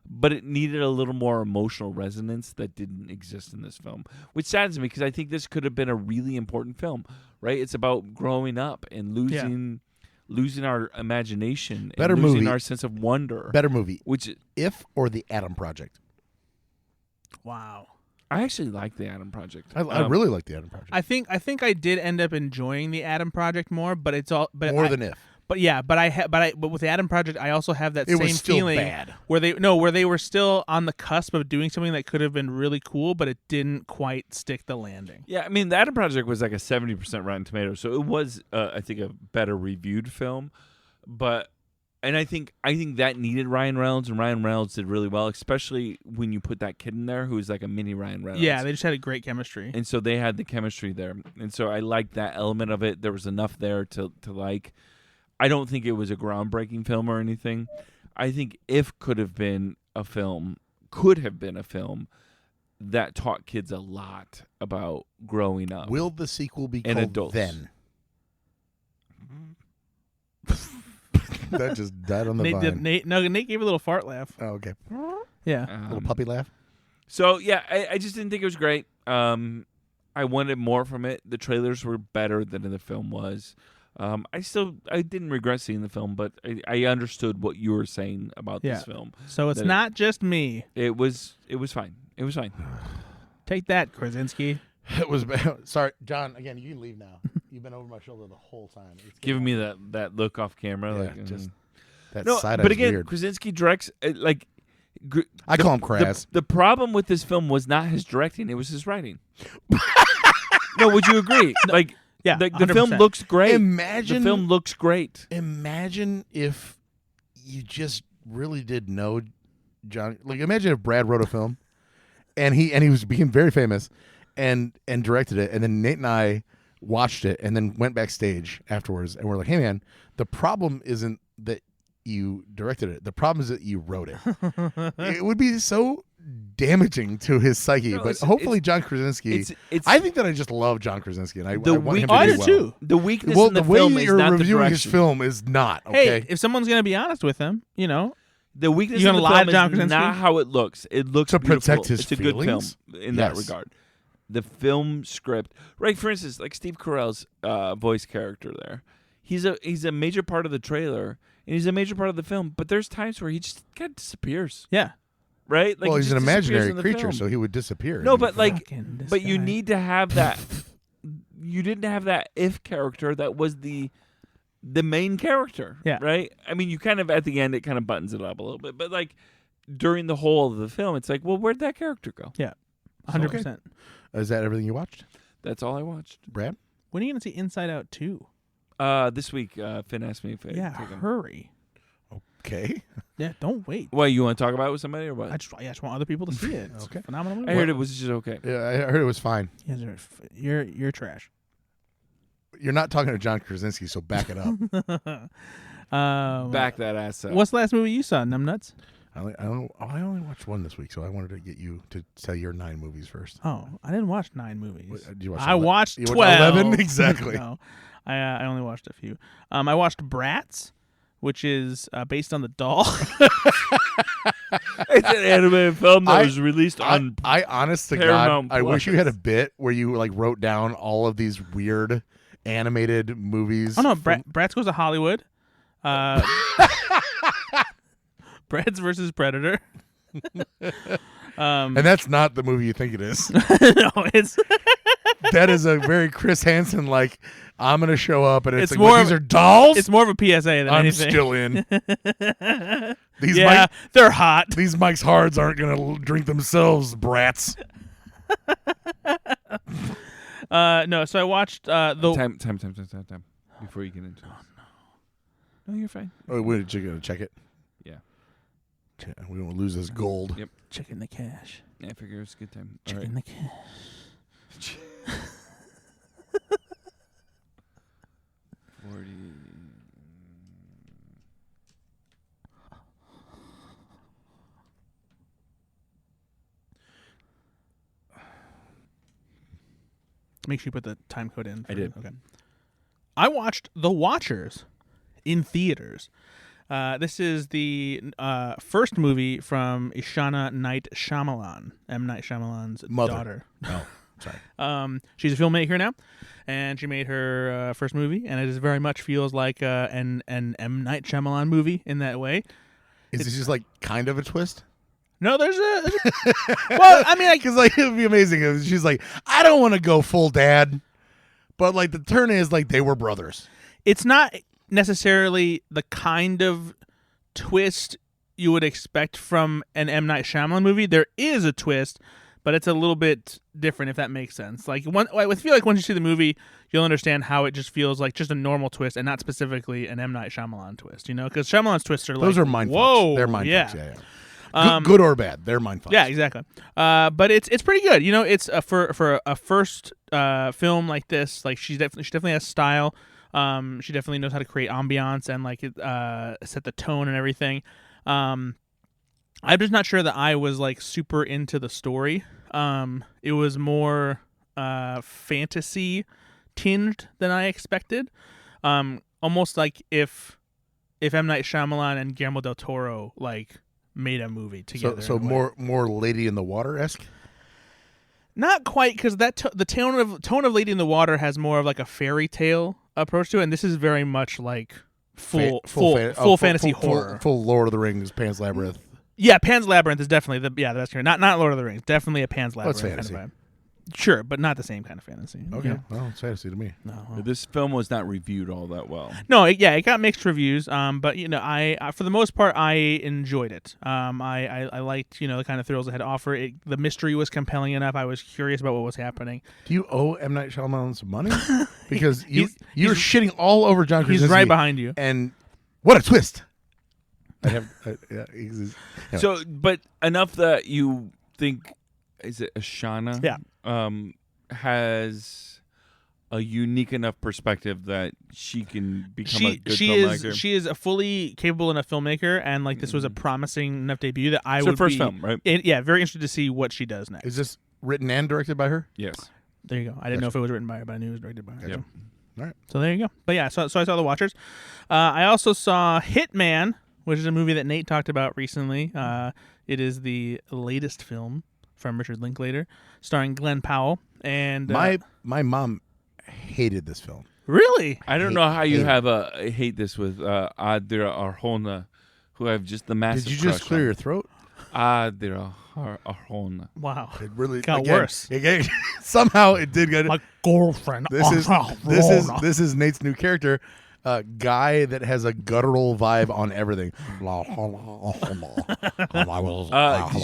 but it needed a little more emotional resonance that didn't exist in this film, which saddens me because I think this could have been a really important film, right? It's about growing up and losing our imagination, Better and losing movie. our sense of wonder. Better movie. Which If or The Atom Project. Wow. I actually like the Atom Project. I really like The Atom Project. I think I did end up enjoying the Atom Project more, but it's all More than If. But yeah, but with the Atom Project, I also have that It same was still feeling bad. where they were still on the cusp of doing something that could have been really cool, but it didn't quite stick the landing. Yeah, I mean, the Atom Project was like a 70% Rotten Tomatoes, so it was, I think, a better reviewed film. And I think that needed Ryan Reynolds, and Ryan Reynolds did really well, especially when you put that kid in there who's like a mini Ryan Reynolds. Yeah, they just had a great chemistry. And so they had the chemistry there, and so I liked that element of it. There was enough there to like. I don't think it was a groundbreaking film or anything. I think If could have been a film that taught kids a lot about growing up. Will the sequel be And called adults. Then? That just died on the vine. Nate gave a little fart laugh. Oh, okay. Yeah. Little puppy laugh. So yeah, I just didn't think it was great. I wanted more from it. The trailers were better than the film was. I didn't regret seeing the film, but I understood what you were saying about this film. So it's That not just me. It was fine. It was fine. Take that, Krasinski. It was bad. Sorry, John. Again, you can leave now. You've been over my shoulder the whole time. It's Giving me that look off camera, Yeah, like just that no. side But eye's again, weird. Krasinski directs like. I call him crass. The problem with this film was not his directing; it was his writing. No, would you agree? Like, Yeah, the 100%. film looks great. Imagine the film looks great. Imagine if you just really did know John. Like, imagine if Brad wrote a film, and he became very famous, and directed it, and then Nate and I watched it, and then went backstage afterwards, and we're like, "Hey, man, the problem isn't that you directed it. The problem is that you wrote it." It would be so damaging to his psyche. No, but it's- hopefully, John Krasinski. It's I think that I just love John Krasinski, and I want him to I do do well. too. the weakness Well, in the way film that is you're not the reviewing his direction. film is not okay. Hey, if someone's gonna be honest with him, The weakness You in gonna the lie film to John is Krasinski? not how it looks. It looks To beautiful. protect his It's a good film feelings? in that Yes. regard. The film script, right? For instance, like Steve Carell's voice character there, he's a major part of the trailer and he's a major part of the film. But there's times where he just kind of disappears, yeah. right? Like Well, he he's an just disappears imaginary in the creature, film. so he would disappear. No, in the but film. like, Fucking this but you guy. need to have that. You didn't have that If character that was the main character, Yeah. right? I mean, you kind of at the end it kind of buttons it up a little bit, but like during the whole of the film, it's like, well, where'd that character go? Yeah. 100%. Is that everything you watched, That's all I watched. Brad? When are you gonna see Inside Out 2? This week, Finn asked me if I Yeah, take him. hurry. Okay. Yeah, don't wait. What, you want to talk about it with somebody or what? I just want other people to see it. It's Okay. a phenomenal movie. I heard it was just okay. Yeah, I heard it was fine. You guys are you're trash. You're not talking to John Krasinski, so back it up. Back that ass up. What's the last movie you saw, Numbnuts? I only watched one this week, so I wanted to get you to tell your 9 movies first. Oh, I didn't watch 9 movies. What, did you watch I 11? watched You watched 12. 11? Exactly. No, I only watched a few. I watched Bratz, which is based on the doll. It's an animated film that I- was released on. I honest to Paramount God, I wish you Plus. had a bit where you like wrote down all of these weird animated movies. Oh no, from- Bratz goes to Hollywood. Bratz versus Predator. and that's not the movie you think it is. No, it's That is a very Chris Hansen like. I'm gonna show up and it's like, more what, of- these are dolls. it's more of a PSA than I'm anything. still in. These Yeah, they're hot. These Mike's Hards aren't gonna drink themselves, brats. No, so I watched the. Time. Before you get into it. No, you're fine. Oh, wait, you gonna check it? Yeah. Yeah, we don't lose this gold. Yep. Checking the cash. Yeah, I figure it's a good time. All Checking right. the cash. 40. Make sure you put the time code in. I did. Okay. I watched The Watchers in theaters. This is the first movie from Ishana Night Shyamalan, M. Night Shyamalan's daughter. Oh, sorry. She's a filmmaker now, and she made her first movie, and it is very much feels like an M. Night Shyamalan movie in that way. Is this just like kind of a twist? No, there's a well, I mean, because like it would be amazing if she's like, I don't want to go full dad, but like the turn is like they were brothers. It's not necessarily the kind of twist you would expect from an M. Night Shyamalan movie. There is a twist, but it's a little bit different, if that makes sense. Like, I feel like once you see the movie, you'll understand how it just feels like just a normal twist and not specifically an M. Night Shyamalan twist, you know? Because Shyamalan's twists are those like, are mind whoa, fucks. They're mind yeah. fucks. Yeah. Good or bad, they're mind fucks. Yeah, exactly. But it's pretty good. You know, it's for a first film like this. Like she definitely has style. She definitely knows how to create ambiance and like set the tone and everything. I'm just not sure that I was like super into the story. It was more fantasy tinged than I expected. Almost like if M. Night Shyamalan and Guillermo del Toro like made a movie together. So more Lady in the Water-esque? Not quite, because that the tone of Lady in the Water has more of like a fairy tale approach to it, and this is very much like full fantasy horror, full Lord of the Rings, Pan's Labyrinth. Yeah, Pan's Labyrinth is definitely the best kind. Not Lord of the Rings, definitely a Pan's Labyrinth. That's fantasy. Kind of vibe. Sure, but not the same kind of fantasy. Okay, Yeah. well, it's fantasy to me. No. This film was not reviewed all that well. No, it got mixed reviews. But you know, I for the most part I enjoyed it. I liked the kind of thrills it had to offer. The mystery was compelling enough. I was curious about what was happening. Do you owe M. Night Shyamalan some money? Because you're shitting all over John Krasinski. He's right behind you. And what a twist! So, but enough that you think, is it Ashana? Yeah. Has a unique enough perspective that she can become a good filmmaker. She is a fully capable enough filmmaker, and like this was a promising enough debut that I it's would her first be, film, right? Very interested to see what she does next. Is this written and directed by her? Yes. There you go. I didn't know if it was written by her, but I knew it was directed by her. Yep. All right. So there you go. But yeah, so I saw The Watchers. I also saw Hitman, which is a movie that Nate talked about recently. It is the latest film from Richard Linklater, starring Glenn Powell. And my mom hated this film. Really? I don't know how you have hate this with Adira Arjona, who have just the massive. Did you just crush clear on. your throat? Adira Arjona. Wow. It really got worse. Somehow it did good. My girlfriend. This is Nate's new character, guy that has a guttural vibe on everything. Did you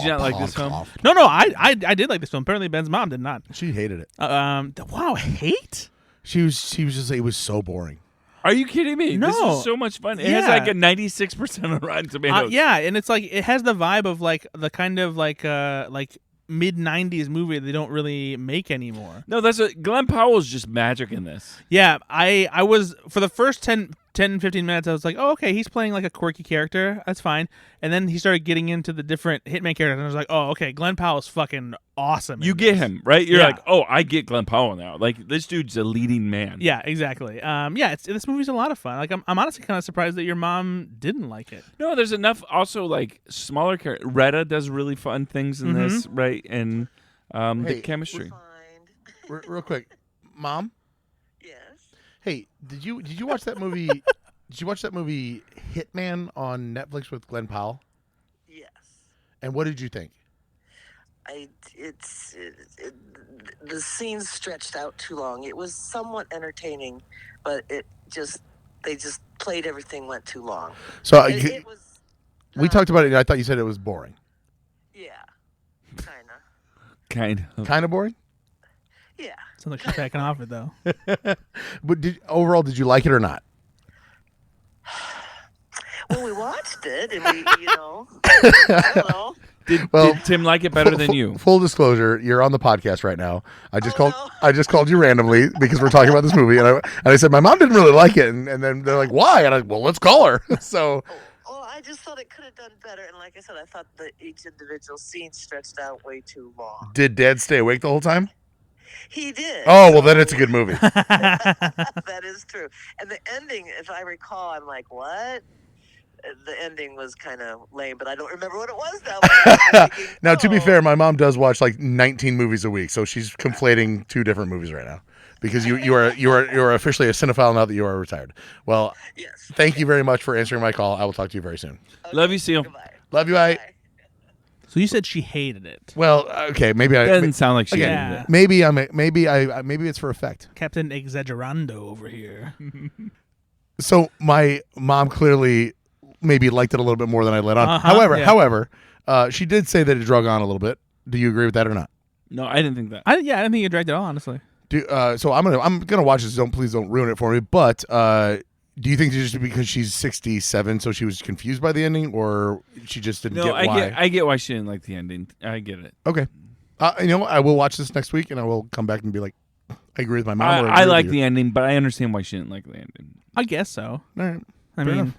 not like this film? No, I did like this film. Apparently Ben's mom did not. She hated it. Wow, hate? She was just it was so boring. Are you kidding me? No. This was so much fun. It has like a 96% on Rotten Tomatoes. Yeah, and it's like it has the vibe of like the kind of like mid 90s movie they don't really make anymore. No, Glenn Powell's just magic in this. Yeah, I was for the first 10 15 minutes I was like, "Oh, okay, he's playing like a quirky character. That's fine." And then he started getting into the different Hitman characters and I was like, "Oh, okay, Glenn Powell's fucking awesome." You get him, right? You're like, "Oh, I get Glenn Powell now." Like this dude's a leading man. Yeah, exactly. This movie's a lot of fun. Like I'm honestly kind of surprised that your mom didn't like it. No, there's enough also like smaller characters. Retta does really fun things in this, right? And the chemistry. Real quick, Mom? Yes. Hey, did you watch that movie? Did you watch that movie Hitman on Netflix with Glenn Powell? Yes. And what did you think? The scenes stretched out too long. It was somewhat entertaining, but they just played everything went too long. So It was. we talked about it. And I thought you said it was boring. Yeah. Kinda. Kind of boring. Yeah. Sounds like she's backing off it though. But overall, did you like it or not? Well, we watched it, and I don't know. Did Tim like it better than you? Full disclosure, you're on the podcast right now. I just called you randomly because we're talking about this movie, and I said my mom didn't really like it, and then they're like, why? And well, let's call her. So. Well, I just thought it could have done better, and like I said, I thought that each individual scene stretched out way too long. Did Dad stay awake the whole time? He did. Oh, well, then it's a good movie. That is true. And the ending, if I recall, I'm like, what? the ending was kind of lame, but I don't remember what it was now. I'm thinking, Now, to be oh. fair, my mom does watch like 19 movies a week, so she's conflating two different movies right now. Because you are officially a cinephile now that you are retired. Well, Yes. thank you very much for answering my call. I will talk to you very soon. Okay, Love you, Seal. Goodbye. Love you, I. Bye. So you said she hated it. Well, okay, maybe I. Doesn't sound like she Again, hated it. maybe it's for effect. Captain Exaggerando over here. So my mom clearly maybe liked it a little bit more than I let on. Uh-huh, However, she did say that it drug on a little bit. Do you agree with that or not? No, I didn't think that. I didn't think it dragged at all, honestly. So I'm gonna watch this. Please don't ruin it for me. But do you think it's just because she's 67, so she was confused by the ending, or she just didn't get why? I get why she didn't like the ending. I get it. Okay. I will watch this next week, and I will come back and be like, I agree with my mom. I like the ending, but I understand why she didn't like the ending. I guess so. All right. I Fair mean,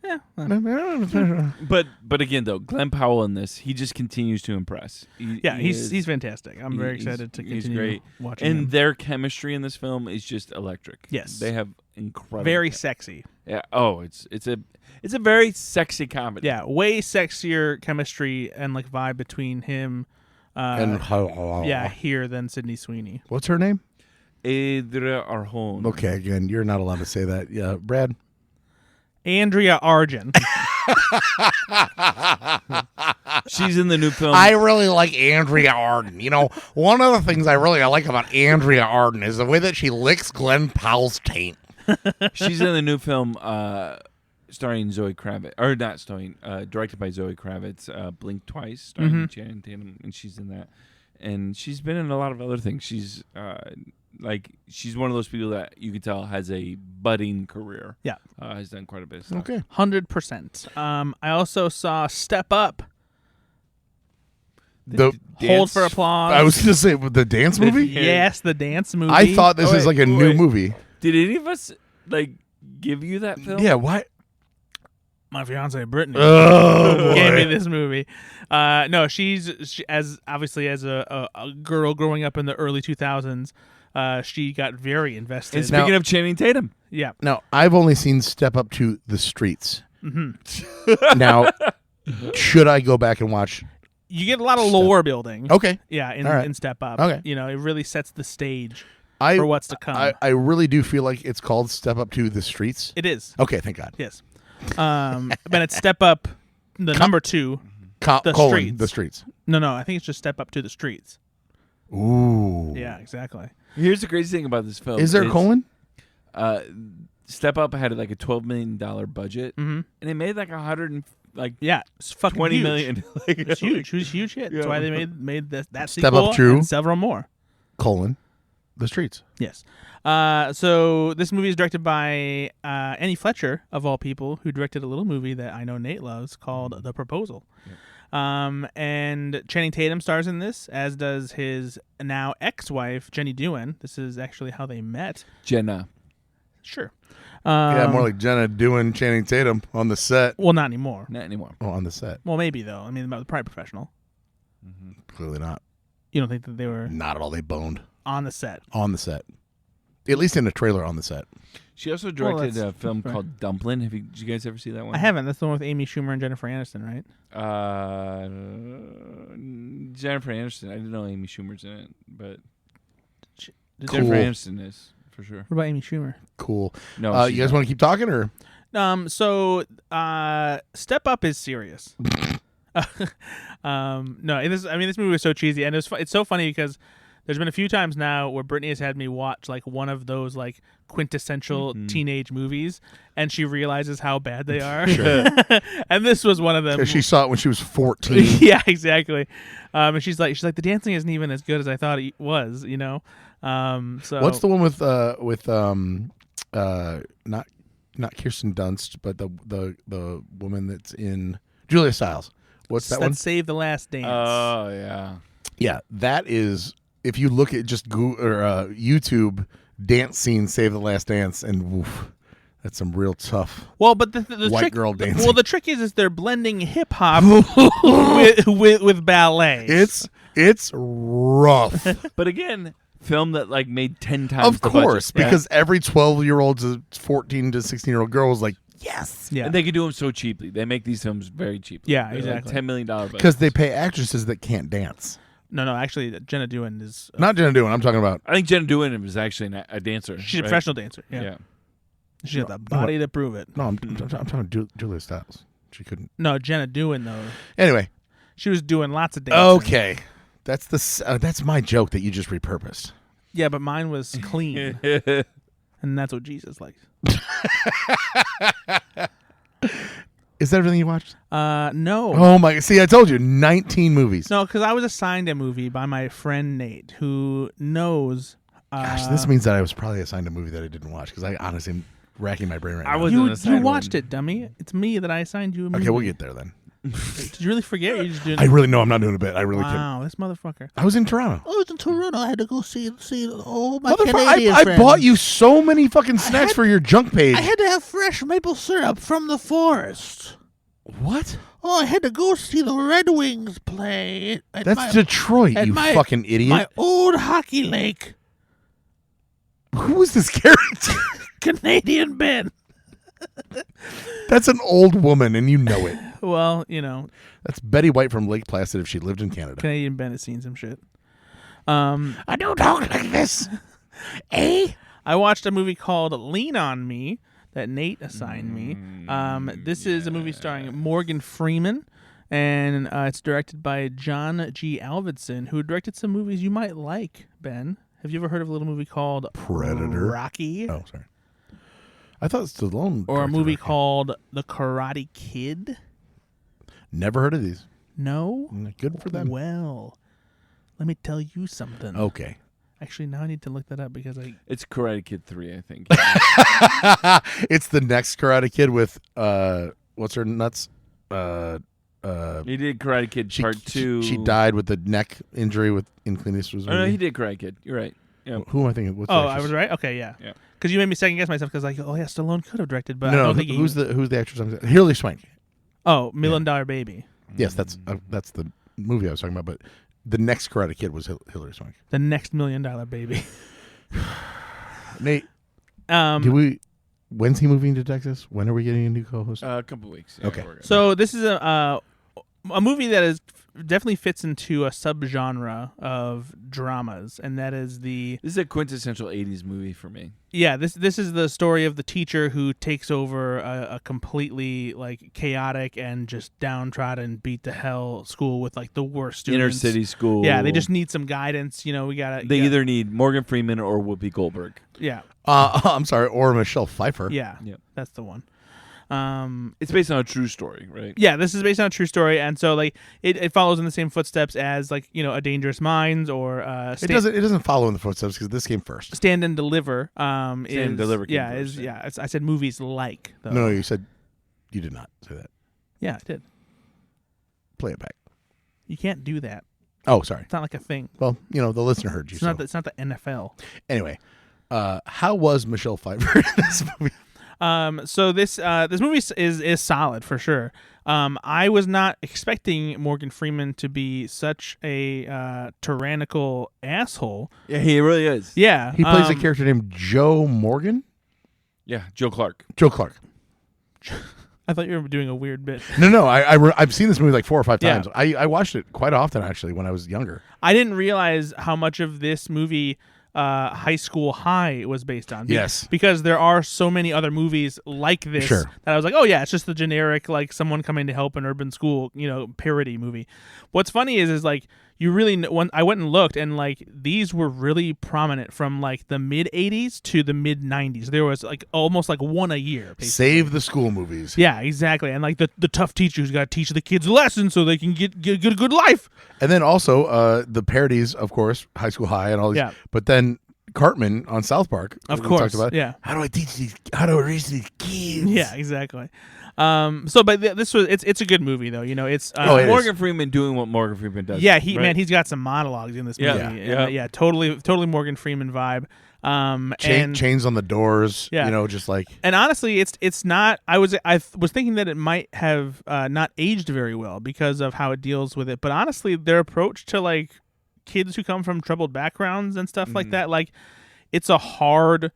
yeah. But again, though, Glenn Powell in this, he just continues to impress. He's fantastic. I'm very excited to he's continue great. watching And him. their chemistry in this film is just electric. Yes. They have incredible. Very sexy. Yeah. Oh, it's a very sexy comedy. Yeah, way sexier chemistry and like vibe between him and here than Sydney Sweeney. What's her name? Adria Arjona. Okay, again, you're not allowed to say that. Yeah, Brad. Andrea Arjun. She's in the new film. I really like Andrea Arden. You know, one of the things I really like about Andrea Arden is the way that she licks Glenn Powell's taint. She's in the new film starring Zoe Kravitz, or not starring, directed by Zoe Kravitz, Blink Twice, starring Channing Tatum, and she's in that. And she's been in a lot of other things. She's she's one of those people that you could tell has a budding career. Yeah. Has done quite a bit of stuff. Okay. 100%. I also saw Step Up. The Hold for Applause. I was going to say the dance movie. Yes, the dance movie. I thought this is wait, like a new wait. movie. Did any of us give you that film? Yeah. Why? My fiance Brittany Oh, gave me boy. this movie. No, she as obviously as a girl growing up in the early 2000s. She got very invested. And speaking of Channing Tatum, Yeah. Now, I've only seen Step Up to the Streets. Now, should I go back and watch? You get a lot of lore building. Okay. Yeah, All right. in Step Up. Okay. You know, it really sets the stage I for what's to come. I really do feel like it's called Step Up to the Streets. It is. Okay, thank God. Yes. But it's Step Up, the number 2. The Streets. The Streets. No, I think it's just Step Up to the Streets. Ooh. Yeah, exactly. here's the crazy thing about this film. Is there a colon? Step Up had like a $12 million budget, Mm-hmm. and it made like Yeah, it's fucking 20 huge. million. It's huge. It was a huge hit. That's Yeah. why they made that Step sequel Up True. and several more. Colon. The Streets. Yes. So this movie is directed by Annie Fletcher, of all people, who directed a little movie that I know Nate loves called The Proposal. Yep. And Channing Tatum stars in this, as does his now ex-wife, Jenny Dewan. This is actually how they met. Jenna. Sure. Yeah, more like Jenna doing Channing Tatum on the set. Well, not anymore. Not anymore. Oh, on the set. Well, maybe, though. I mean, probably professional. Clearly not. You don't think that they were Not at all. They boned on the set? on the set. At least in the trailer on the set. She also directed that's a film fair. called Dumpling. Did you guys ever see that one? I haven't. That's the one with Amy Schumer and Jennifer Aniston, right? Jennifer Aniston. I didn't know Amy Schumer's in it, but Did- Cool. Jennifer Aniston is for sure. What about Amy Schumer? Cool. No, You guys want to keep talking or? So Step Up is serious. No, this movie was so cheesy, and it's so funny because there's been a few times now where Brittany has had me watch like one of those like quintessential teenage movies, and she realizes how bad they are. Sure. And this was one of them. 'Cause she saw it when she was 14. Yeah, exactly. And she's like the dancing isn't even as good as I thought it was. You know. So What's the one with not Kirsten Dunst, but the woman that's in Julia Stiles? What's that one? Save the Last Dance. Oh yeah. Yeah, that is. If you look at just Google or YouTube dance scene, Save the Last Dance, and woof, that's some real tough. Well, but the White trick, girl dancing. Well, the trick is they're blending hip hop with ballet. It's rough. But again, film that like made 10 times. Of the course, budget. because every 12-year-old to 14 to 16-year-old girl was like, yes. Yeah. And they can do them so cheaply. They make these films very cheaply. Yeah, They're exactly. Like $10 million budgets. Because they pay actresses that can't dance. No, actually, Jenna Dewan is. Not Jenna Dewan. I'm talking about. I think Jenna Dewan was actually a dancer. She's a right? professional dancer. Yeah. She got the body to prove it. No, I'm talking Julia Stiles. She couldn't. No, Jenna Dewan though. Anyway. She was doing lots of dancing. Okay. That's my joke that you just repurposed. Yeah, but mine was clean, and that's what Jesus likes. Is that everything you watched? No. Oh my! See, I told you, 19 movies. No, because I was assigned a movie by my friend Nate, who knows. Gosh, this means that I was probably assigned a movie that I didn't watch because I honestly am racking my brain right now. You watched it, dummy. It's me that I assigned you a movie. Okay, we'll get there then. Did you really forget? You just doing? I really know I'm not doing a bit. I really can't. Wow, this motherfucker. I was in Toronto. I was in Toronto. I had to go see all my Motherfucker, Canadian I friends. bought you so many fucking snacks for your junk page. I had to have fresh maple syrup from the forest. What? Oh, I had to go see the Red Wings play. At That's Detroit, at you my- fucking idiot. my old hockey lake. Who is this character? Canadian Ben. That's an old woman, and you know it. Well, you know, That's Betty White from Lake Placid if she lived in Canada. Canadian Ben has seen some shit. I don't talk like this. Eh? I watched a movie called Lean on Me that Nate assigned me. This is a movie starring Morgan Freeman, and it's directed by John G. Alvidson, who directed some movies you might like, Ben. Have you ever heard of a little movie called Predator. Rocky? Oh, sorry. I thought Stallone. Or a directed movie Rocky. called The Karate Kid? Never heard of these. No? Good for them. Well, let me tell you something. Okay. Actually, now I need to look that up because It's Karate Kid 3, I think. It's the next Karate Kid with what's her nuts? He did Karate Kid Part 2. She died with the neck injury in Clint Eastwood's Oh, no, movie. he did Karate Kid. You're right. Yeah. Who am I thinking? What's the I actress? was right? Okay, yeah. Yeah. Because you made me second guess myself because oh yeah, Stallone could have directed, but I No, don't think who's the actress? Hilary Swank. Oh, $1 Million Baby. Yes, that's the movie I was talking about. But the next Karate Kid was Hilary Swank. The next $1 Million Baby. Nate, when's he moving to Texas? When are we getting a new co-host? A couple weeks. Yeah, Okay. we're good. So this is a movie that is definitely fits into a subgenre of dramas, and that is This is a quintessential 80s movie for me. this is the story of the teacher who takes over a completely like chaotic and just downtrodden, beat to hell school with like the worst students. Inner city school. Yeah, they just need some guidance. You know, we gotta. They either need Morgan Freeman or Whoopi Goldberg. Yeah. I'm sorry, or Michelle Pfeiffer. Yeah. Yep. That's the one. It's based on a true story, right? Yeah, this is based on a true story, and so like it follows in the same footsteps as like A Dangerous Minds or It doesn't follow in the footsteps because this came first. Stand and Deliver. Stand and Deliver came first, I said movies like. Though. No, you said you did not say that. Yeah, I did. Play it back. You can't do that. Oh, sorry. It's not like a thing. Well, the listener heard you. It's not. It's not the NFL. Anyway, how was Michelle Pfeiffer in this movie? So this movie is solid for sure. I was not expecting Morgan Freeman to be such a tyrannical asshole. Yeah, he really is. Yeah, He plays a character named Joe Morgan. Yeah, Joe Clark. Joe Clark. I thought you were doing a weird bit. No. I've seen this movie like 4 or 5 Yeah. times. I watched it quite often actually when I was younger. I didn't realize how much of this movie High School High was based on. Yes. Because there are so many other movies like this Sure. that I was like, oh yeah, it's just the generic like someone coming to help an urban school, parody movie. What's funny is like you really when I went and looked and like these were really prominent from like the mid 80s to the mid 90s. There was like almost like one a year. Basically. Save the school movies. Yeah, exactly. And like the tough teacher who's got to teach the kids lessons so they can get a good life. And then also the parodies, of course, High School High and all these. Yeah. But then Cartman on South Park. Of we course. talked about. Yeah. How do I raise these kids? Yeah, exactly. But this was it's a good movie though. It's it is. Morgan Freeman doing what Morgan Freeman does. yeah, right? he's got some monologues in this movie. Yeah, Yeah, totally Morgan Freeman vibe. And Chains on the doors. Yeah. Just like. and honestly, it's not. I was thinking that it might have not aged very well because of how it deals with it. But honestly, their approach to kids who come from troubled backgrounds and stuff like that, it's a hard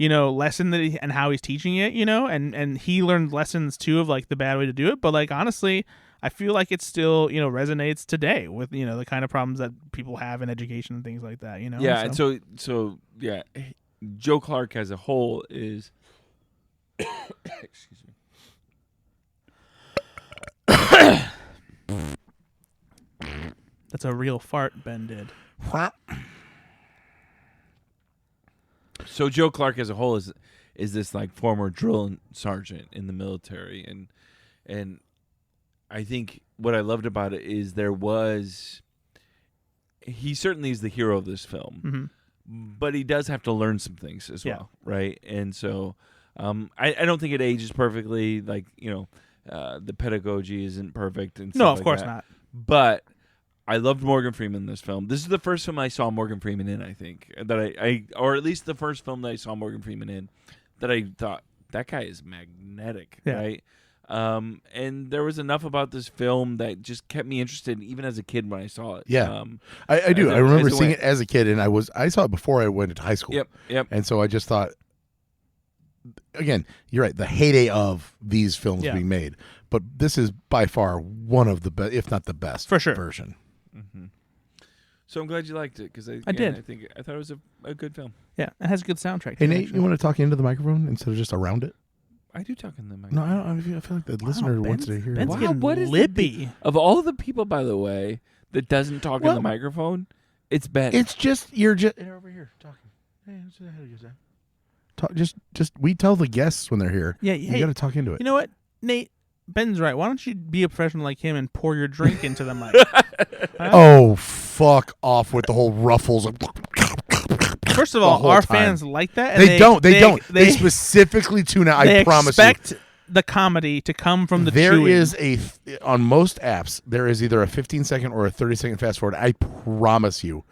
lesson and how he's teaching it, and he learned lessons too of like the bad way to do it. But like honestly, I feel like it still resonates today with the kind of problems that people have in education and things like that. Yeah, and so yeah, Joe Clark as a whole is. Excuse me. That's a real fart Ben did. So Joe Clark as a whole is this like former drill sergeant in the military, and I think what I loved about it is he certainly is the hero of this film, but he does have to learn some things as well, right? And so I don't think it ages perfectly, like the pedagogy isn't perfect and stuff No, of like course that. not. But I loved Morgan Freeman in this film. This is the first film I saw Morgan Freeman in, I think, that I or at least the first film that I saw Morgan Freeman in that I thought that guy is magnetic, right? And there was enough about this film that just kept me interested, even as a kid when I saw it. Yeah, I do. I remember seeing it as a kid, and I saw it before I went into high school. Yep. And so I just thought, again, you're right, the heyday of these films being made. But this is by far one of the best, if not the best, for sure, version. Mm-hmm. So I'm glad you liked it because I did. I thought it was a good film. Yeah, it has a good soundtrack. Hey Nate, you want to talk into the microphone instead of just around it? I do talk in the microphone. No, I feel like the listener wants to hear. Ben's getting what is lippy. Of all the people, by the way, that doesn't talk in the microphone, it's Ben. It's just you're over here talking. Hey, how do you say? Talk, just we tell the guests when they're here. Yeah, you got to talk into it. You know what, Nate? Ben's right. Why don't you be a professional like him and pour your drink into the mic? Oh, fuck off with the whole ruffles. First of all, our fans like that. And they don't. They specifically tune out. I promise you. They expect the comedy to come from the There chewing. is on most apps, there is either a 15-second or a 30-second fast forward. I promise you.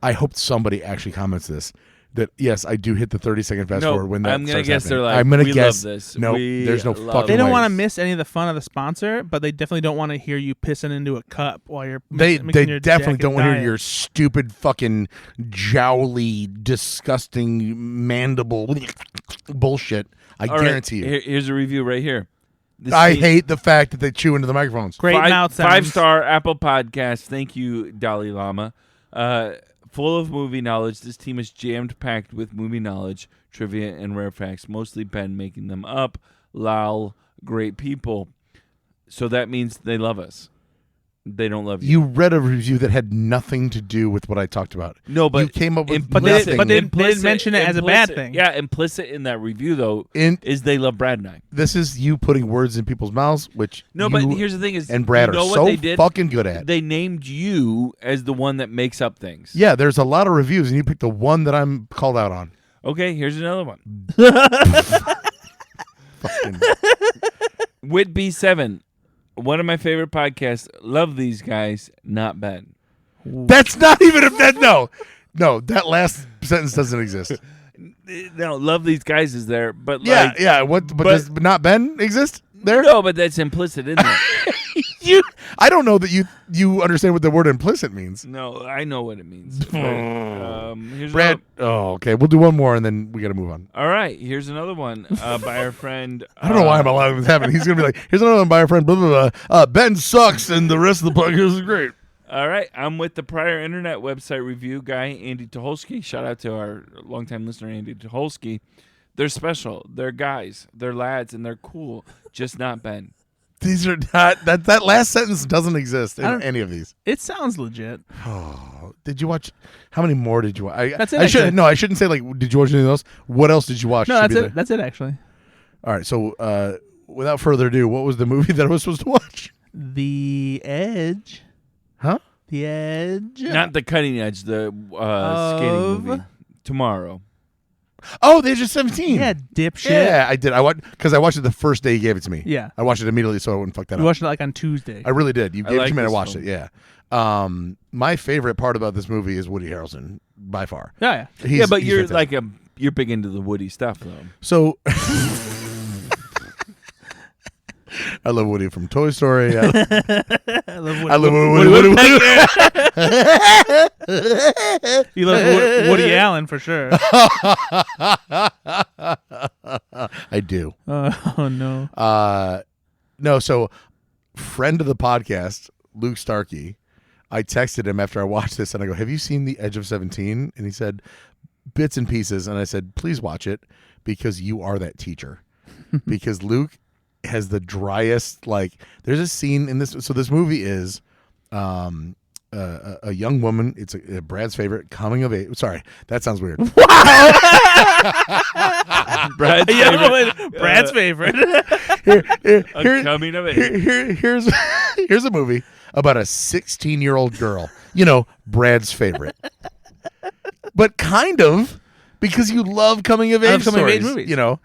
I hope somebody actually comments this. That yes, I do hit the 30-second fast forward when that I'm gonna starts guess happening. they're like, I'm gonna we guess. love this. No, We there's no love fucking They don't way. want to miss any of the fun of the sponsor, but they definitely don't want to hear you pissing into a cup while you're. They mixing your definitely jacket don't want to hear diet. your stupid fucking jowly, disgusting mandible bullshit. I All right, guarantee you. Here's a review right here. This I scene- hate the fact that they chew into the microphones. Great mouth sounds. 5-star Apple Podcast. Thank you, Dalai Lama. Full of movie knowledge, this team is jammed-packed with movie knowledge, trivia, and rare facts, mostly Ben making them up. Lol, great people. So that means they love us. They don't love you. You read a review that had nothing to do with what I talked about. No, but you came up with But nothing. they didn't mention it as a bad thing. Yeah, implicit in that review, though, is they love Brad and I. This is you putting words in people's mouths, which but you here's the thing: is and Brad you know are what so they did? fucking good at. They named you as the one that makes up things. Yeah, there's a lot of reviews, and you picked the one that I'm called out on. Okay, here's another one. Fucking Whitby7, one of my favorite podcasts. Love these guys, not Ben. That's not even if that. No, that last sentence doesn't exist. No, love these guys is there, but Yeah, like, yeah. What? But does not Ben exist there? no, but that's implicit in there. I don't know that you understand what the word implicit means. No, I know what it means. But, here's Brad. another- Oh, okay. We'll do one more, and then we got to move on. all right, here's another one by our friend. I don't know why I'm allowing this to happen. He's gonna be like, "Here's another one by our friend." Blah blah blah. Ben sucks, and the rest of the podcast is great. All right, I'm with the prior internet website review guy, Andy Tucholsky. Shout out to our longtime listener, Andy Tucholsky. They're special. They're guys. They're lads, and they're cool. Just not Ben. These are not that last sentence doesn't exist in any of these. It sounds legit. Oh, did you watch? How many more did you watch? That's it, I should actually. no. I shouldn't say like. Did you watch anything else? What else did you watch? No, Should that's be it. the- That's it, actually. All right. So, without further ado, what was the movie that I was supposed to watch? The Edge. Huh? The Edge. Not the Cutting Edge, the skating movie. Tomorrow. Oh, the Age of 17. Yeah, dipshit. Yeah, I did. I watched because I watched it the first day you gave it to me. Yeah. I watched it immediately so I wouldn't fuck that You up. watched it like on Tuesday. I really did. You gave it like to me and I this watched film. it. Yeah. My favorite part about this movie is Woody Harrelson by far. Yeah, yeah. He's, Yeah, but he's you're fantastic. you're big into the Woody stuff though. So I love Woody from Toy Story. I love I love Woody. You love Woody Allen for sure. I do. Oh no. No, so friend of the podcast, Luke Starkey, I texted him after I watched this and I go, "Have you seen The Edge of 17?" And he said, "Bits and pieces." And I said, "Please watch it because you are that teacher." Because Luke has the driest, like, there's a scene in this. So this movie is a young woman. It's Brad's favorite coming of age. Sorry, that sounds weird. Brad's favorite. Coming of age. Here's a movie about a 16-year-old girl. You know, Brad's favorite. But kind of, because you love coming of age stories, movies. you know.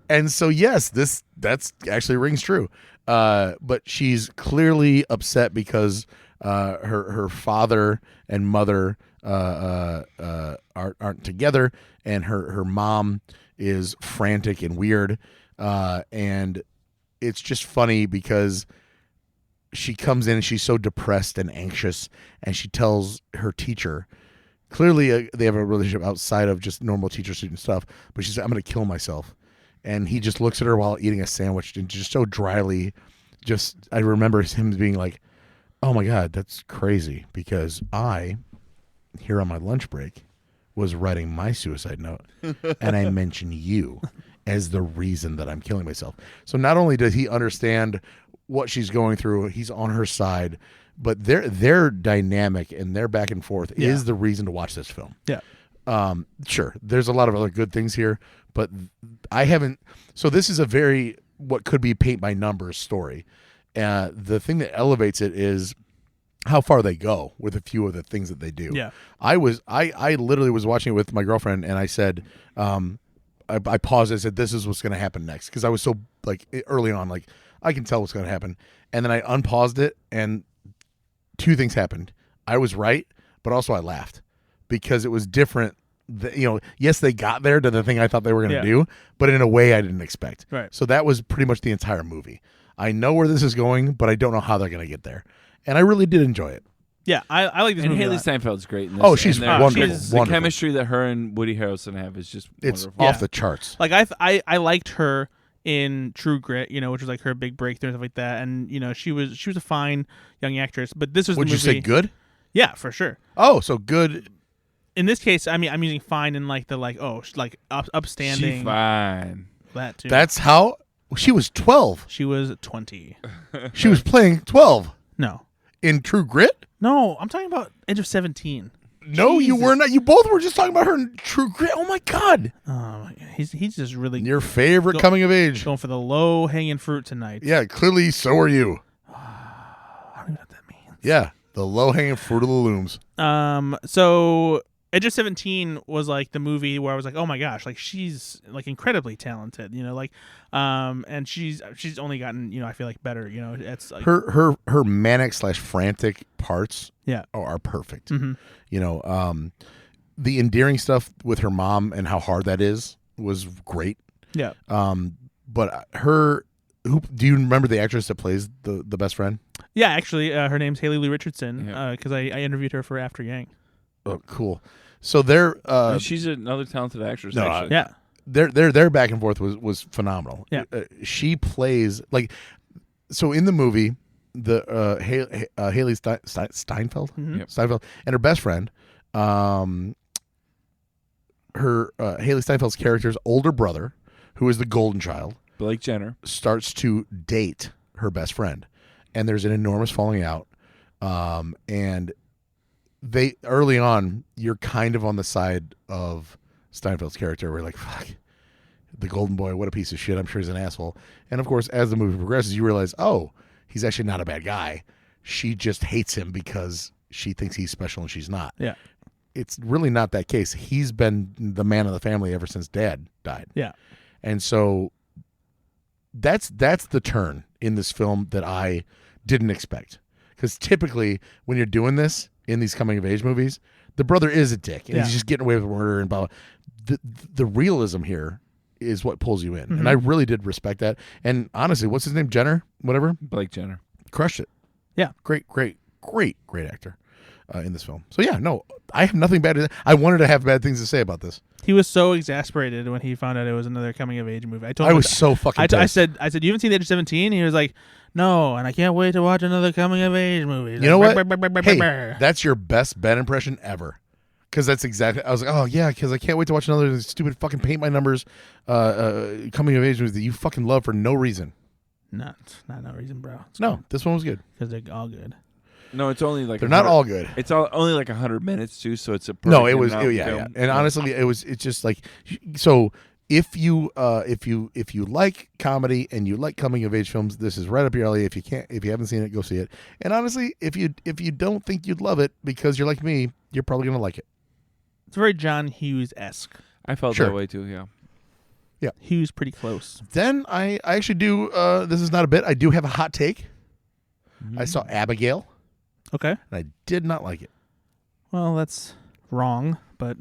And so yes, that's actually rings true. But she's clearly upset because her father and mother aren't together, and her mom is frantic and weird, and it's just funny because she comes in and she's so depressed and anxious, and she tells her teacher, clearly they have a relationship outside of just normal teacher-student stuff, but she said, "I'm going to kill myself." And he just looks at her while eating a sandwich and just so dryly, I remember him being like, "Oh my God, that's crazy, because I, here on my lunch break, was writing my suicide note and I mentioned you as the reason that I'm killing myself." So not only does he understand what she's going through, he's on her side, but their dynamic and their back and forth is the reason to watch this film. Yeah. Sure, there's a lot of other good things here, but I haven't. So this is a very what could be paint by numbers story. The thing that elevates it is how far they go with a few of the things that they do. Yeah. I literally was watching it with my girlfriend, and I said, I paused. I said, "This is what's going to happen next," because I was so like early on, like I can tell what's going to happen, and then I unpaused it, and two things happened. I was right, but also I laughed because it was different. Yes, they got there to the thing I thought they were going to do, but in a way I didn't expect. Right. So that was pretty much the entire movie. I know where this is going, but I don't know how they're going to get there. And I really did enjoy it. Yeah, I like this And movie. Haley a lot. Steinfeld's great in this. Oh, she's And wonderful. The Wonderful. chemistry that her and Woody Harrelson have is just It's wonderful. off the charts. Like I liked her in True Grit, which was like her big breakthrough and stuff like that. And she was a fine young actress. But this was Would the you movie. say good? Yeah, for sure. Oh, so good. In this case, I mean, I'm using fine in like the upstanding. She's fine. That too. That's how she was 12. She was 20. She was playing 12 No, in True Grit. no, I'm talking about Edge of 17. No, you were not. You both were just talking about her in True Grit. Oh my God! Oh, he's just really Your favorite Go- coming of age. going for the low hanging fruit tonight. Yeah, clearly so are you. I don't even know what that means. Yeah, the low hanging fruit of the looms. So Edge of 17 was like the movie where I was like, oh my gosh, like she's like incredibly talented, and she's only gotten, I feel like better, it's like Her manic / frantic parts are perfect. Mm-hmm. The endearing stuff with her mom and how hard that was great. Yeah. But do you remember the actress that plays the best friend? Yeah, actually, her name's Haley Lee Richardson, Yeah. because I interviewed her for After Yang. Oh, cool. So they're She's another talented actress. no, actually. Yeah. their back and forth was phenomenal. Yeah. She plays so in the movie, the Haley Steinfeld, Mhm. Yep. Steinfeld, and her best friend, her Haley Steinfeld's character's older brother, who is the golden child, Blake Jenner. starts to date her best friend, and there's an enormous falling out, and they early on you're kind of on the side of Steinfeld's character. We're like, fuck, the golden boy, what a piece of shit. I'm sure he's an asshole. And of course, as the movie progresses, you realize, oh, he's actually not a bad guy. She just hates him because she thinks he's special and she's not. Yeah. It's really not that case. He's been the man of the family ever since Dad died. Yeah. And so that's the turn in this film that I didn't expect. Because typically when you're doing this in these coming of age movies, the brother is a dick and he's just getting away with murder and blah, blah. The realism here is what pulls you in. And I really did respect that. And honestly, what's his name? Jenner? Whatever? Blake Jenner. Crushed it. Yeah. Great actor in this film. So yeah, no, I have nothing bad to say. I wanted to have bad things to say about this. He was so exasperated when he found out it was another coming of age movie. I told him I was so fucking I pissed. said, you haven't seen the age of 17? He was like, no, and I can't wait to watch another coming of age movie. You know what? Hey, that's your best Ben impression ever. Because that's exactly, I was like, oh yeah, because I can't wait to watch another stupid fucking paint my numbers coming of age movie that you fucking love for no reason. Not no reason, bro. No, this one was good. Because they're all good. No, it's only like they're not all good. It's only like 100 minutes too, so it's a no. It was perfect yeah. film. And honestly, it's just like so. If you like comedy and you like coming of age films, this is right up your alley. If you haven't seen it, go see it. And honestly, if you don't think you'd love it because you're like me, you're probably gonna like it. It's very John Hughes-esque. I felt Sure. that way too. Yeah. Hughes pretty close. Then I actually do. This is not a bit. I do have a hot take. I saw Abigail, Okay. and I did not like it. Well, that's wrong, but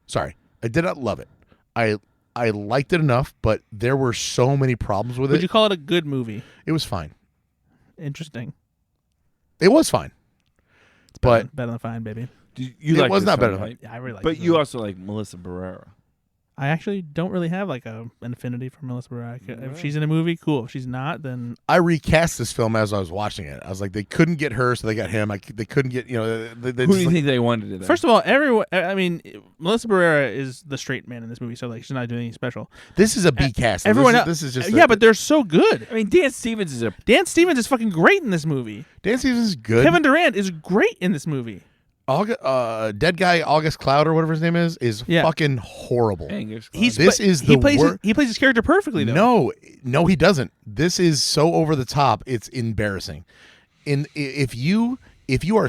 Sorry, I did not love it. I liked it enough, but there were so many problems with would it. you call it a good movie? It was fine. Interesting. It was fine, but Better than fine, baby. You it like was this not film, better. right? Yeah, I really like But this you movie. also like Melissa Barrera. I actually don't really have like an affinity for Melissa Barrera. If she's in a movie, cool. If she's not, then I recast this film as I was watching it. I was like, they couldn't get her, so they got him. They couldn't get They Who do just, you like, think they wanted it? first of all, everyone. I mean, Melissa Barrera is the straight man in this movie, so like she's not doing anything special. this is a B cast. Everyone this is just but they're so good. I mean, Dan Stevens is a Dan Stevens is fucking great in this movie. Dan Stevens is good. Kevin Durant is great in this movie. Dead guy August Cloud or whatever his name is Yeah. fucking horrible. Angus. He's This is he the plays wor- he plays his character perfectly though. No, he doesn't. This is so over the top. It's embarrassing. If you are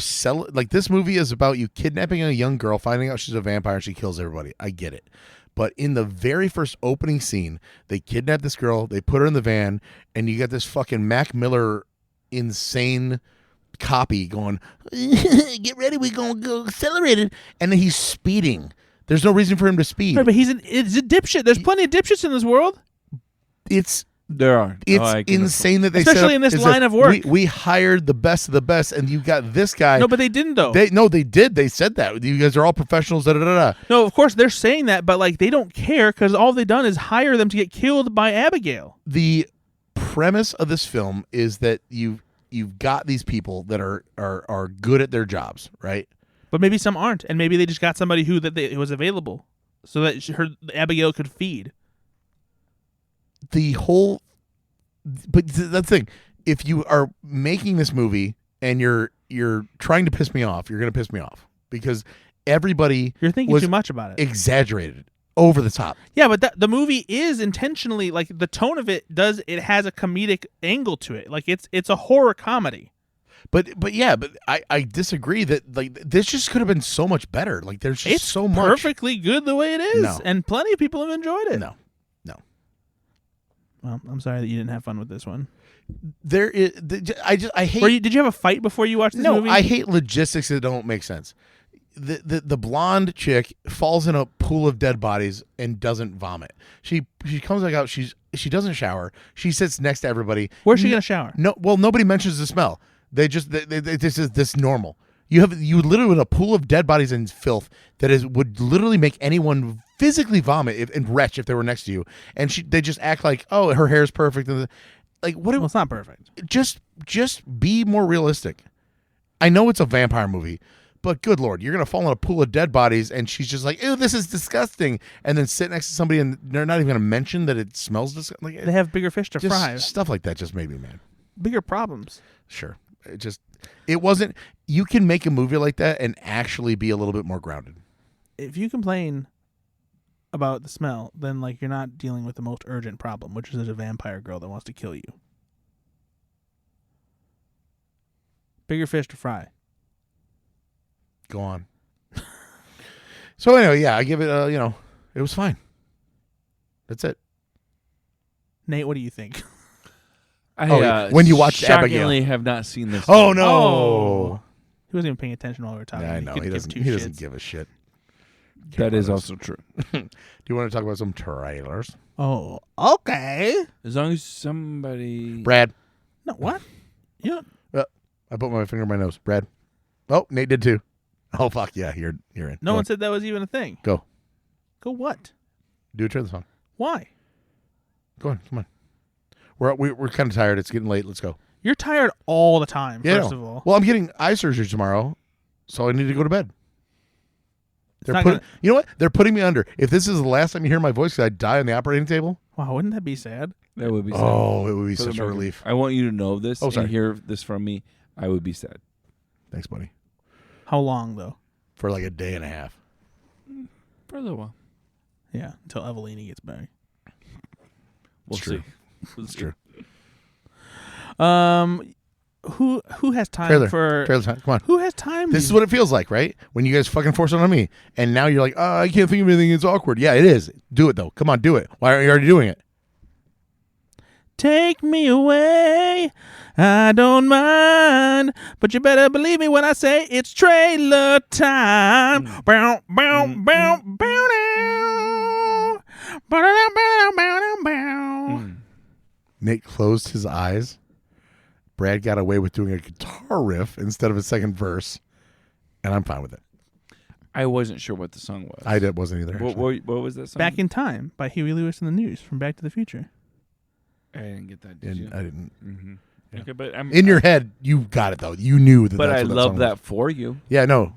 like this movie is about you kidnapping a young girl, finding out she's a vampire, and she kills everybody. I get it. But in the very first opening scene, they kidnap this girl, they put her in the van, and you got this fucking Mac Miller insane copy going, get ready, we're gonna go accelerated, and then he's speeding. There's no reason for him to speed. Right, but he's a dipshit. There's plenty of dipshits in this world. There are. It's insane that they Especially set up, in this is line that of work. We hired the best of the best, and you got this guy. No, but they didn't though. They did. They said that you guys are all professionals. Da da da da. No, of course they're saying that, but like they don't care because all they've done is hire them to get killed by Abigail. The premise of this film is that you've got these people that are good at their jobs, right? But maybe some aren't, and maybe they just got somebody who was available, so that Abigail could feed. But that's the thing. If you are making this movie and you're trying to piss me off, you're going to piss me off because everybody You're thinking was too much about it. exaggerated, over the top. Yeah, but the movie is intentionally like the tone of it has a comedic angle to it. Like it's a horror comedy. But I disagree that like this just could have been so much better. Like there's just It's so much. perfectly good the way it is, No. and plenty of people have enjoyed it. No. Well, I'm sorry that you didn't have fun with this one. There is. I hate. Did you have a fight before you watched this No, movie? I hate logistics that don't make sense. The blonde chick falls in a pool of dead bodies and doesn't vomit. She comes back out. She doesn't shower. She sits next to everybody. Where's she gonna shower? No, well, nobody mentions the smell. They just this is this normal. You literally in a pool of dead bodies and filth would literally make anyone physically vomit and retch if they were next to you. And they just act like, oh, her hair is perfect. And like what? Well, it's not perfect. Just be more realistic. I know it's a vampire movie, but good Lord, you're gonna fall in a pool of dead bodies, and she's just like, ew, this is disgusting, and then sit next to somebody and they're not even gonna mention that it smells disgusting. Like, They have bigger fish to just fry. stuff like that just made me mad. Bigger problems. Sure, it wasn't. You can make a movie like that and actually be a little bit more grounded. If you complain about the smell, then like you're not dealing with the most urgent problem, which is there's a vampire girl that wants to kill you. Bigger fish to fry. Go on. So anyway, yeah, I give it. It was fine. That's it. Nate, what do you think? When you watched shockingly Abigail. have not seen this. Oh film. no. He wasn't even paying attention while we were talking. Yeah, I know Couldn't he doesn't. give two He doesn't shits. give a shit. That is also true. Do you want to talk about some trailers? Oh, okay. As long as somebody. Brad. No, what? Yeah. I put my finger in my nose. Brad. Oh, Nate did too. Oh, fuck. Yeah, you're in. No Go one on. said that was even a thing. Go. Go what? Do a trailer song. Why? Go on. Come on. We're kind of tired. It's getting late. Let's go. You're tired all the time, Yeah, first no. of all. Well, I'm getting eye surgery tomorrow, so I need to go to bed. not gonna- You know what? They're putting me under. If this is the last time you hear my voice, I die on the operating table. Wow, wouldn't that be sad? That would be sad. Oh, it would be For the such a record, relief. I want you to know this Oh, sorry. and hear this from me. I would be sad. Thanks, buddy. How long, though? For like a day and a half. For a little while. Yeah, until Evelina gets back. We'll It's true. see. We'll It's see. true. Who has time Trailer time. Come on. Who has time? This is what it feels like, right? When you guys fucking force it on me, and now you're like, oh, I can't think of anything. It's awkward. Yeah, it is. Do it though. Come on, do it. Why aren't you already doing it? Take me away. I don't mind, but you better believe me when I say it's trailer time. Bow, bow, bow, bow, bow. Bow, bow, bow, bow. Nate closed his eyes. Brad got away with doing a guitar riff instead of a second verse, and I'm fine with it. I wasn't sure what the song was. I wasn't either. What was that song? Back in Time by Huey Lewis and the News from Back to the Future. I didn't get that. Did you? I didn't. Mm-hmm. Yeah. Okay, but In your head, you got it though. You knew that. But that's I what love song that was. for you. Yeah, no,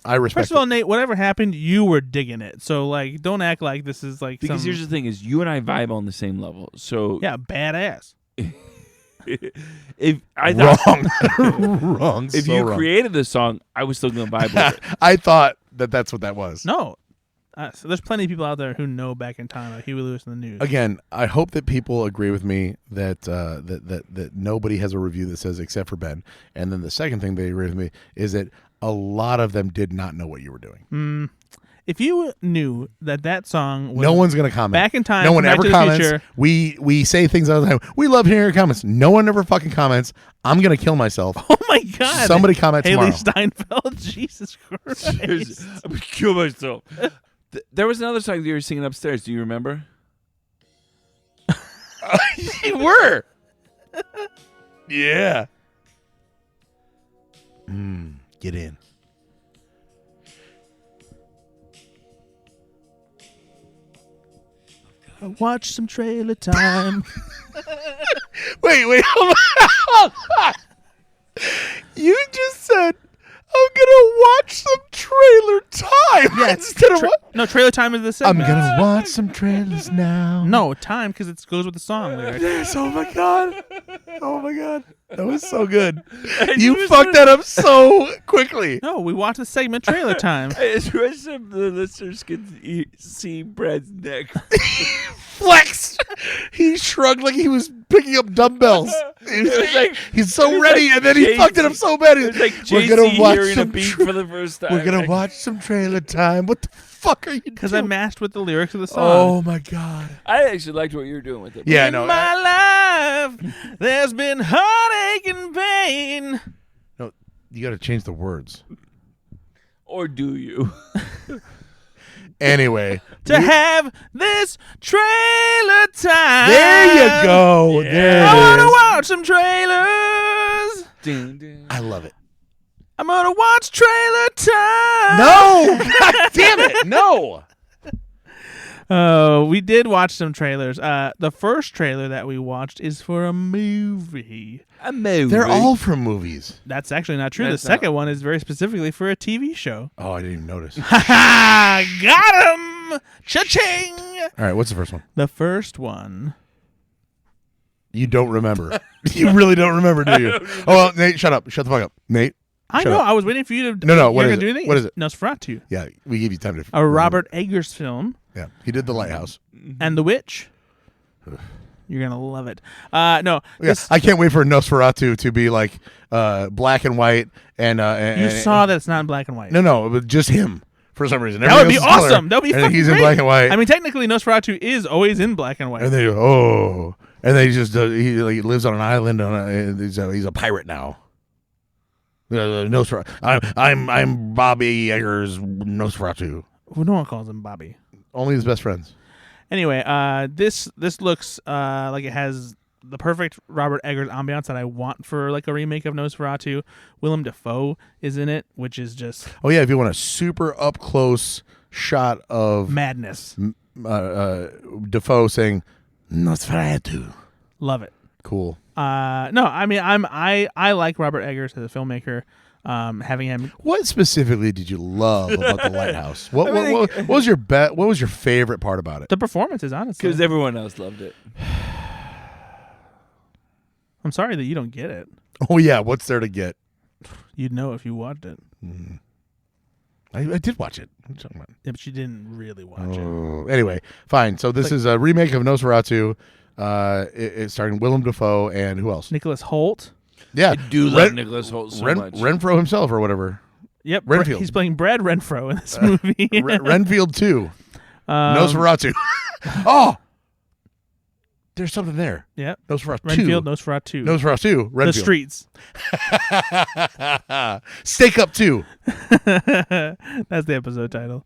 I respect. First of all, Nate, whatever happened, you were digging it. So, like, don't act like this is like Because some... here's the thing: is you and I vibe on the same level. So Yeah, badass. if I thought wrong. if so you wrong. created this song, I was still gonna vibe with it. I thought that's what that was. No. So there's plenty of people out there who know Back in Time, like Huey Lewis and the News. Again, I hope that people agree with me that that nobody has a review that says except for Ben. And then the second thing they agree with me is that a lot of them did not know what you were doing. If you knew that song was No one's going to comment. Back in Time, No one Back ever to the comments. Future. We say things all the time. We love hearing your comments. No one ever fucking comments. I'm going to kill myself. Oh my God! Somebody comment Haley tomorrow. Steinfeld. Jesus Christ! I'm gonna kill myself. There was another song that you were singing upstairs. Do you remember? You were. Yeah. Get in. Watch some Trailer Time. Wait. Hold on. You just said, I'm going to watch some trailer time. Yeah, Instead of what? No, Trailer Time is the I'm segment. going to watch some trailers now. No, time because it goes with the song lyric. Yes, oh my God. Oh my God. That was so good. You fucked that up so quickly. No, we watch the segment Trailer Time. It's so the listeners can see Brad's neck. Flex. He shrugged like he was picking up dumbbells. He's so ready, and then he fucked it up so bad. It's like We're Jay-Z gonna watch hearing a some beat for the first time. We're gonna watch some trailer time. What the fuck are you doing? Because I matched with the lyrics of the song. Oh my God. I actually liked what you were doing with it. Yeah, I In know. my life, there's been heartache and pain. No, you got to change the words. Or do you? Anyway, To have this trailer time. there you go. Yeah. There I want to it is. watch some trailers. Ding, ding. I love it. I'm going to watch Trailer Time. No, God damn it, no. Oh, we did watch some trailers. The first trailer that we watched is for a movie. A movie. They're all from movies. That's actually not true. That's The second one is very specifically for a TV show. Oh, I didn't even notice. Ha ha! Got him! Cha-ching! All right, what's the first one? The first one. You don't remember. You really don't remember, do you? Oh, well, Nate, shut up. Shut the fuck up. Nate. I Shut know. up. I was waiting for you to. No, what you're is gonna do it? anything? What is it? Nosferatu. Yeah, we give you time to. A Robert Eggers film. Yeah, he did The Lighthouse. And The Witch. You're gonna love it. No. Yeah, this- I can't wait for Nosferatu to be like black and white and you saw that it's not in black and white. No, but just him for some reason. That would be Everything else is color, awesome. That would be and fucking he's great. in black and white. I mean, technically, Nosferatu is always in black and white. and they go, and then he just he lives on an island he's a pirate now. Nosferatu. I'm Bobby Eggers Nosferatu. Well, no one calls him Bobby. Only his best friends. Anyway, this looks like it has the perfect Robert Eggers ambiance that I want for like a remake of Nosferatu. Willem Dafoe is in it, which is just Oh yeah, if you want a super up close shot of madness. Dafoe saying Nosferatu. Love it. Cool. No, I mean I like Robert Eggers as a filmmaker. Having him. What specifically did you love about The Lighthouse? What was your What was your favorite part about it? The performances, honestly. Because everyone else loved it. I'm sorry that you don't get it. Oh yeah, what's there to get? You'd know if you watched it. I did watch it. What are you talking about? Yeah, but you didn't really watch it. Anyway, fine. So this is a remake of Nosferatu. It's starring Willem Dafoe and who else? Nicholas Hoult. Yeah, I do love Nicholas Hoult so much. Renfro himself or whatever. Yep, Renfield. He's playing Brad Renfro in this movie. Renfield 2. Nosferatu. Oh! There's something there. Yep. Nosferatu. Renfield, Nosferatu. Nosferatu. Renfield. The Streets. Stake Up 2. That's the episode title.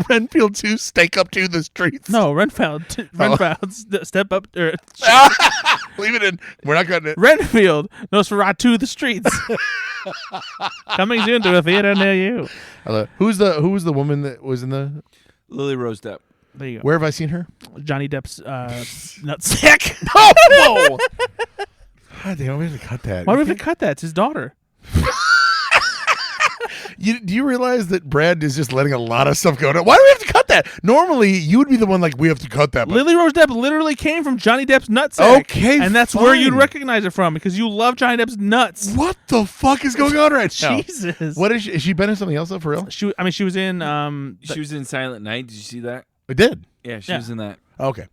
Renfield 2, Stake Up 2, The Streets. No, Renfield. Step Up. Leave it in. We're not cutting it. Renfield, Nosferatu, The Streets. Coming soon to a theater near you. Who was the woman that was in the... Lily Rose Depp. There you go. Where have I seen her? Johnny Depp's nutsack. Oh, whoa! God damn, we have to cut that. Why do we have to cut that? It's his daughter. Do you realize that Brad is just letting a lot of stuff go down? Why do we have to cut that? Normally, you would be the one like, we have to cut that. Lily Rose Depp literally came from Johnny Depp's nutsack. Okay, and that's fine. where you'd recognize it from because you love Johnny Depp's nuts. What the fuck is going on right now? Jesus. What is she? Is she been in something else though, for real? She was in. She was in Silent Night. Did you see that? I did. Yeah, she was in that. Okay.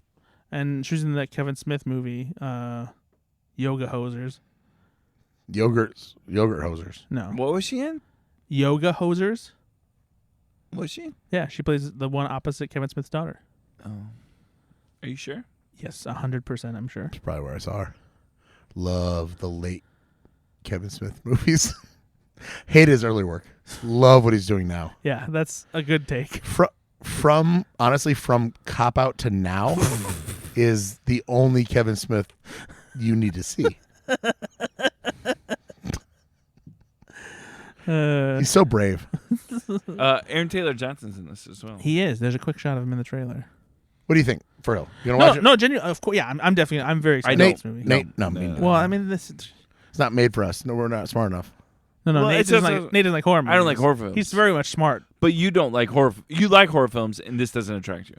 And she was in that Kevin Smith movie, Yoga Hosers. Yogurt hosers. No. What was she in? Yoga Hosers. Was she? Yeah, she plays the one opposite Kevin Smith's daughter. Oh. Are you sure? Yes, 100%, I'm sure. That's probably where I saw her. Love the late Kevin Smith movies. Hate his early work. Love what he's doing now. Yeah, that's a good take. From Cop Out to now is the only Kevin Smith you need to see. He's so brave. Aaron Taylor Johnson's in this as well. He is. There's a quick shot of him in the trailer. What do you think, for real? You gonna watch it? No, genuinely. Of course, yeah. I'm definitely. I'm very excited about this movie. Nate, no, me neither. Well, I mean, this. It's not made for us. No, we're not smart enough. No. Well, Nate doesn't like horror movies. I don't like horror films. He's very much smart. But you don't like horror. You like horror films, and this doesn't attract you.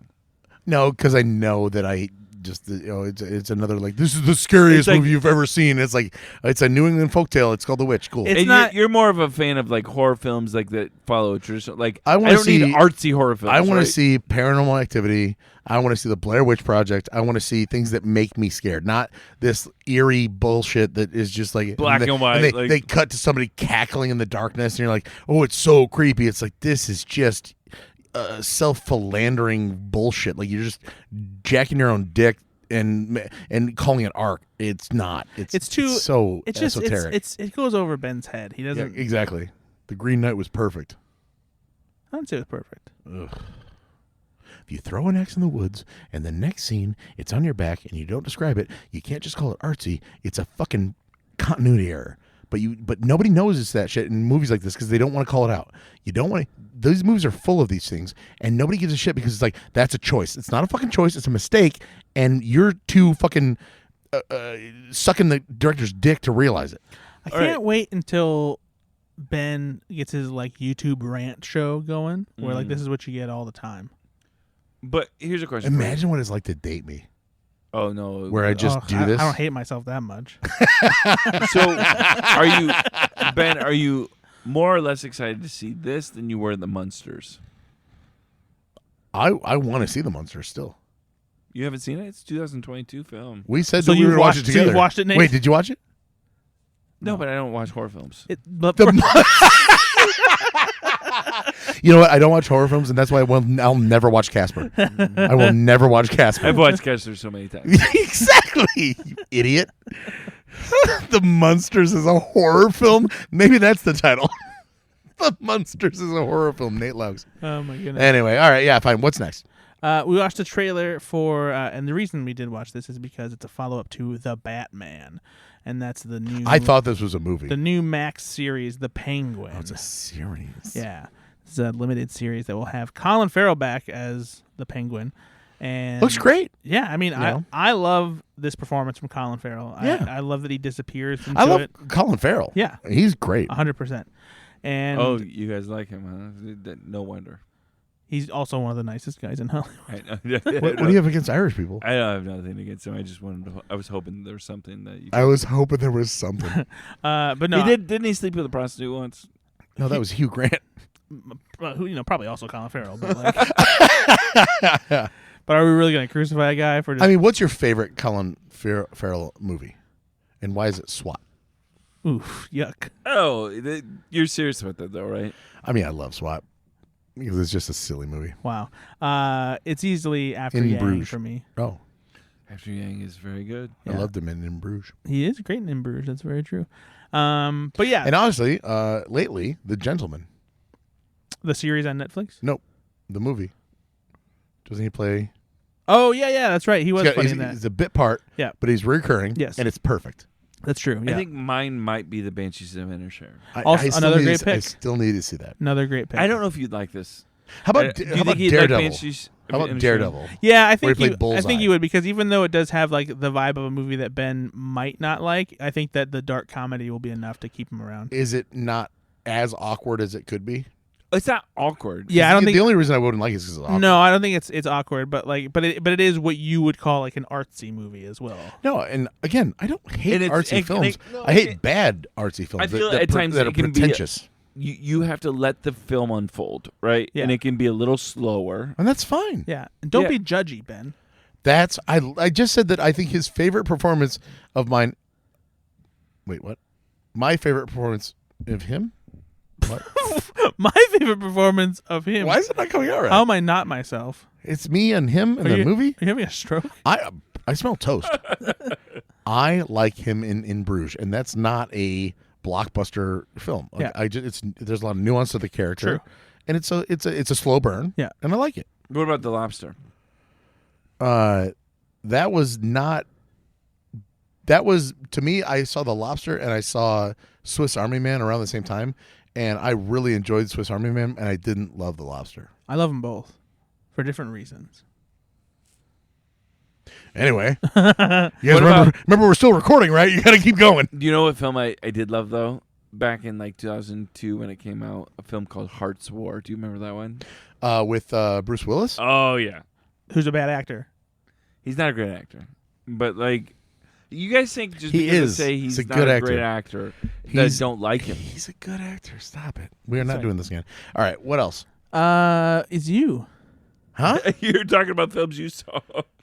No, because I know that I just it's another like this is the scariest like, movie you've ever seen. It's like it's a New England folktale. It's called The Witch. Cool. It's and not. You're more of a fan of like horror films like that follow a traditional. Like I don't see need artsy horror films. I want right? to see Paranormal Activity. I want to see the Blair Witch Project. I want to see things that make me scared, not this eerie bullshit that is just like black and white. And they cut to somebody cackling in the darkness, and you're like, oh, it's so creepy. It's like this is just self-philandering bullshit. Like you're just jacking your own dick and calling it art. It's not. It's so it's just esoteric. it goes over Ben's head. He doesn't. Yeah, exactly. The Green Knight was perfect. I don't say it was perfect. Ugh. If you throw an axe in the woods and the next scene it's on your back and you don't describe it, you can't just call it artsy. It's a fucking continuity error. But nobody knows it's that shit in movies like this because they don't want to call it out. You don't want to. These movies are full of these things, and nobody gives a shit because it's like that's a choice. It's not a fucking choice. It's a mistake, and you're too fucking sucking the director's dick to realize it. I can't wait until Ben gets his like YouTube rant show going, where like this is what you get all the time. But here's a question. Imagine what it's like to date me. Oh no! Where I just do this. I don't hate myself that much. So, are you more or less excited to see this than you were the Munsters? I want to see the Munsters still. You haven't seen it? It's 2022 film. We said so that we were watching it So together. you watched it, Nate? Wait, did you watch it? No, but I don't watch horror films. You know what? I don't watch horror films, and that's why I'll never watch Casper. I will never watch Casper. I've watched Casper so many times. Exactly, you idiot. The Munsters is a horror film. Maybe that's the title. The Munsters is a horror film. Nate Loucks. Oh my goodness. Anyway, all right, yeah, fine. What's next? We watched the trailer for, and the reason we did watch this is because it's a follow-up to The Batman, and that's the new. I thought this was a movie. The new Max series, The Penguin. Oh, it's a series. Yeah, it's a limited series that will have Colin Farrell back as the Penguin, and Looks great. Yeah, I mean, I love this performance from Colin Farrell. Yeah. I love that he disappears into I love it. Colin Farrell. Yeah, He's great. 100%. And you guys like him, huh? No wonder. he's also one of the nicest guys in Hollywood. I know. What do you have against Irish people? I don't have nothing against him. I just wanted to. I was hoping there was something that you. I was hoping there was something. But no, Didn't he sleep with a prostitute once? No, that was Hugh Grant. who probably also Colin Farrell. But like, but are we really going to crucify a guy for? Just, I mean, what's your favorite Colin Farrell movie, and why is it SWAT? oof, yuck. Oh, you're serious about that though, right? I mean, I love SWAT because it's just a silly movie. Wow. It's easily After In Yang Bruges. for me. Oh, After Yang is very good. I loved him in Bruges. He is great in Bruges. That's very true. But yeah, And honestly, lately, The Gentleman. the series on Netflix. Nope, the movie. Doesn't he play? Oh yeah, that's right. He was funny in that. He's a bit part. Yeah. but he's recurring. Yes. and it's perfect. That's true. Yeah. I think mine might be the Banshees of Inisherin. Also, I still another need great to, pick. I still need to see that. Another great pick. I don't know if you'd like this. How about Do you how about think you'd like Daredevil? Banshees? How about Inisherin? Daredevil? Yeah, I Where think he played I Bullseye. think you would, because even though it does have like the vibe of a movie that Ben might not like, I think that the dark comedy will be enough to keep him around. Is it not as awkward as it could be? It's not awkward. Yeah, I don't think. the only reason I wouldn't like it is because it's awkward. No, I don't think it's awkward, but it is what you would call like an artsy movie as well. No, and again, I don't hate And it's- artsy and- films. no, I hate bad artsy films. I feel that at times that are it can be- pretentious, You have to let the film unfold, right? Yeah. And it can be a little slower. and that's fine. Yeah, and don't Yeah. be judgy, Ben. That's I just said that I think his favorite performance of mine. Wait, what? My favorite performance of him? What? My favorite performance of him. Why is it not coming out right? How am I not myself? It's me and him in the movie. Are you having a stroke? I smell toast. I like him in Bruges, and that's not a blockbuster film. Like, Yeah. there's a lot of nuance to the character, True. and it's a slow burn. Yeah. and I like it. What about The Lobster? That was not. That was, to me, I saw The Lobster and I saw Swiss Army Man around the same time, and I really enjoyed Swiss Army Man, and I didn't love The Lobster. I love them both for different reasons. Anyway, you guys remember we're still recording, right? You got to keep going. Do you know what film I did love, though? Back in like 2002 when it came out, a film called Heart's War. Do you remember that one? With Bruce Willis. Oh, yeah. Who's a bad actor? He's not a great actor. But, like, you guys think just He because is. I say He's he's a not good a great actor. actor that don't like him? He's a good actor. Stop it. We are not Sorry. doing this again. All right. What else? Is you. Huh? You're talking about films you saw.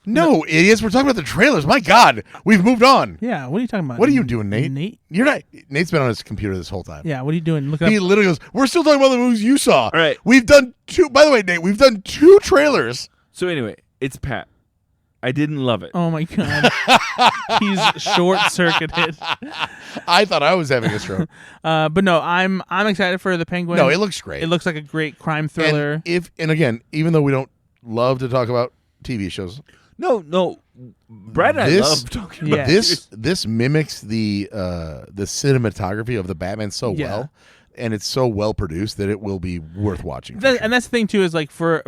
No, idiots. We're talking about the trailers. My God, we've moved on. Yeah, what are you talking about? What are you doing, Nate? Nate? You're not. Nate's been on his computer this whole time. Yeah, what are you doing? Look up. He literally goes, "We're still talking about the movies you saw." All right. We've done two. By the way, Nate, we've done two trailers. So anyway, it's Pat. I didn't love it. Oh my god. He's short-circuited. I thought I was having a stroke. But no, I'm excited for The Penguin. No, it looks great. It looks like a great crime thriller. And again, even though we don't love to talk about TV shows, No. Brad and I love talking about Yeah. this mimics the cinematography of the Batman so Yeah. well, and it's so well produced that it will be worth watching. for That- sure. and that's the thing too, is like for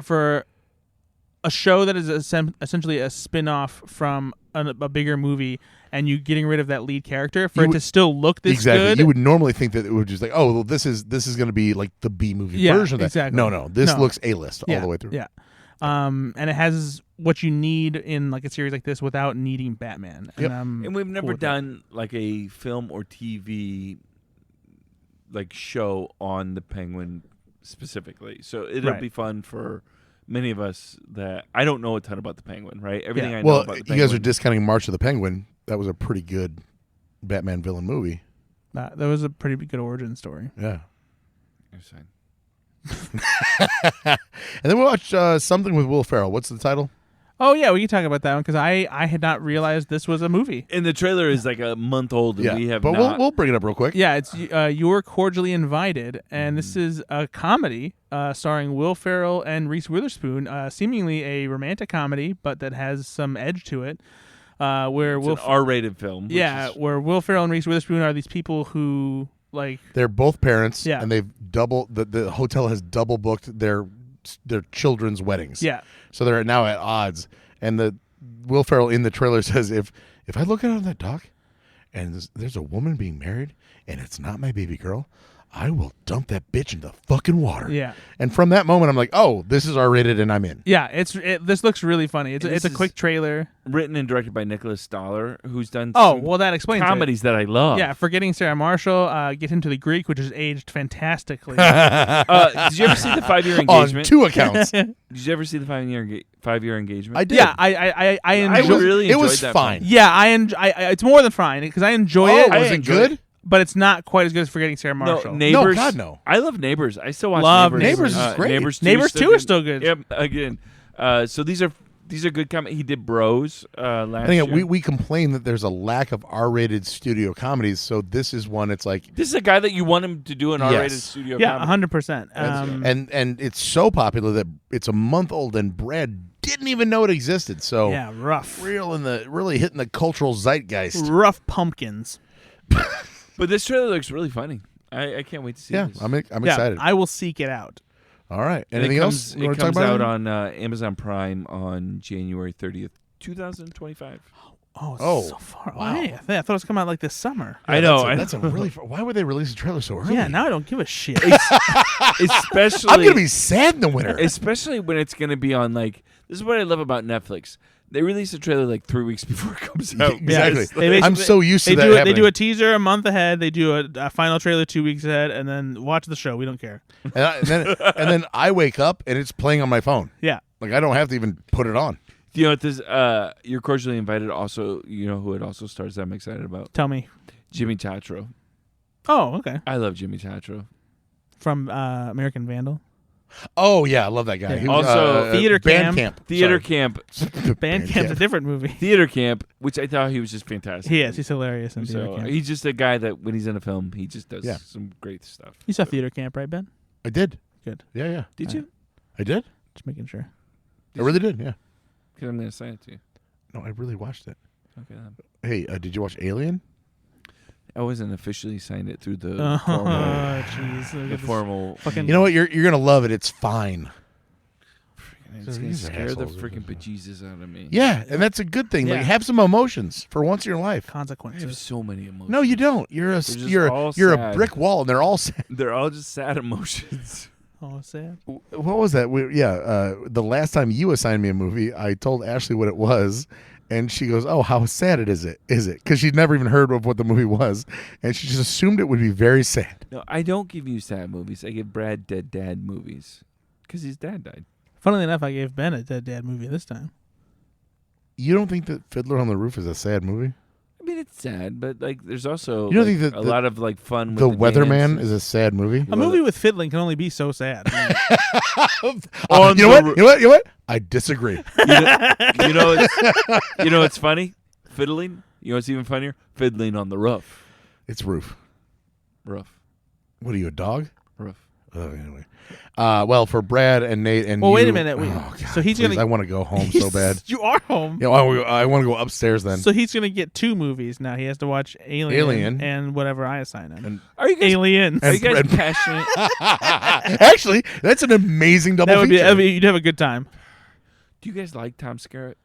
a show that is essentially a spin-off from a bigger movie, and you getting rid of that lead character for You it would- to still look this exactly. good. You would normally think that it would just like, oh, well, this is going to be like the B movie Yeah, version of that. exactly. No, this No. looks A-list all Yeah, the way through. Yeah. And it has what you need in like a series like this without needing Batman. Yep. And we've never with that. done like a film or TV like show on the Penguin specifically. So it'll Right. be fun for many of us that I don't know a ton about the Penguin, right? Everything I know Well, about the you Penguin. guys are discounting March of the Penguin. That was a pretty good Batman villain movie. That was a pretty good origin story. Yeah. You're saying. And then we watched something with Will Ferrell. What's the title? Oh yeah, we can talk about that one because I had not realized this was a movie. And the trailer is like a month old, and Yeah, we have but not. we'll bring it up real quick. Yeah, it's You're Cordially Invited, and this is a comedy starring Will Ferrell and Reese Witherspoon, seemingly a romantic comedy, but that has some edge to it. Where it's Will an R-rated film. which is- where Will Ferrell and Reese Witherspoon are these people who like They're both parents, Yeah. and they've the hotel has double booked their children's weddings. yeah So they're now at odds. And the Will Ferrell in the trailer says, if I look out on that dock and there's a woman being married and it's not my baby girl, I will dump that bitch into the fucking water. yeah. And from that moment, I'm like, oh, this is R-rated and I'm in. Yeah, this looks really funny. It's And a this quick is- trailer. written and directed by Nicholas Stoller, who's done Oh, some well, that explains comedies that I it. love. Yeah, Forgetting Sarah Marshall, Get Into the Greek, which is aged fantastically. Did you ever see the 5-year On engagement? 2 accounts. Did you ever see the 5-year engagement? I did. Yeah, I I enjoy. really it enjoyed was that fine. film. Yeah, it's more than fine because I enjoy Oh, it. was it enjoyed good? But it's not quite as good as Forgetting Sarah Marshall. No, Neighbors. God, no. I love Neighbors. I still watch Love Neighbors. Neighbors is great. Neighbors 2 Neighbors 2 are still good. Yep. Again, so these are good comedy. He did Bros last And again, year. we complain that there's a lack of R-rated studio comedies, so this is one. It's like, This is a guy that you want him to do an R-rated Yes. studio Yeah, comedy. 100%. and it's so popular that it's a month old, and Brad didn't even know it existed. So yeah, rough. really hitting the cultural zeitgeist. Rough pumpkins. But this trailer looks really funny. I can't wait to see Yeah, this. I'm Yeah, excited. I will seek it out. All right. And Anything it else? comes, you It want to talk comes about out it? on Amazon Prime on January 30th, 2025. Oh, Oh, so far wow. away. I thought it was coming out like this summer. I know. That's a really. Why would they release a trailer so early? Yeah, now I don't give a shit. Especially I'm gonna be sad in the winter. especially when it's going to be on like this is what I love about Netflix. They release a trailer like 3 weeks before it comes out. Exactly. It's They I'm so used to that They happening. do a teaser a month ahead. They do a final trailer 2 weeks ahead, and then watch the show. We don't care. and then I wake up and it's playing on my phone. Yeah. Like I don't have to even put it on. You know what this You're Cordially Invited also, you know who it also stars that I'm excited about? Tell me. Jimmy Tatro. Oh, okay. I love Jimmy Tatro. From American Vandal. Oh yeah, I love that guy. Yeah. He was, Also, Theater Band Camp. Theater Sorry. Camp. Bandcamp's a different movie. Theater Camp, which I thought he was just fantastic. He is. He's hilarious in Theater So Camp. he's just a guy that when he's in a film, he just does Yeah. some great stuff. You saw Theater Camp, right, Ben? I did. Good. Yeah. Did you? I did. Just making sure. I really did. Yeah. Because I'm going to sign it to you. No, I really watched it. Okay. Then. Hey, did you watch Alien? I wasn't officially signed it through the Oh, formal. jeez. Look at The this formal. fucking- You know what? You're gonna love it. It's fine. It's going to These are scare the assholes. freaking bejesus out of me. Yeah, and that's a good thing. Yeah. Like have some emotions for once in your life. I have consequences. so many emotions. No, you don't. You're a just you're all you're a sad. brick wall, and they're all sad. They're all just sad emotions. Oh, sad. What was that? The last time you assigned me a movie, I told Ashley what it was, and she goes, "Oh, how sad it is! Because she'd never even heard of what the movie was, and she just assumed it would be very sad." No, I don't give you sad movies. I give Brad dead dad movies. Because his dad died. Funnily enough, I gave Ben a Dead Dad movie this time. You don't think that Fiddler on the Roof is a sad movie? I mean, it's sad, but like, there's also You don't like, think that a the- lot of like fun. The With Weatherman dances. is a sad movie. A movie with fiddling can only be so sad. You know what? I disagree. you know, it's funny. Fiddling. You know what's even funnier? Fiddling on the roof. It's Roof. Roof. What are you, a dog? Roof. Oh, anyway. Well, for Brad and Nate and Well, you, wait a minute. Oh, God, So he's please, gonna- I want to go home so bad. You are home. Yeah, I want to go upstairs then. So he's gonna get 2 movies now. He has to watch Alien and whatever I assign him. And Are you guys? Aliens. Are you guys and- passionate? actually, that's an amazing double That would feature. be. You'd have a good time. Do you guys like Tom Skerritt?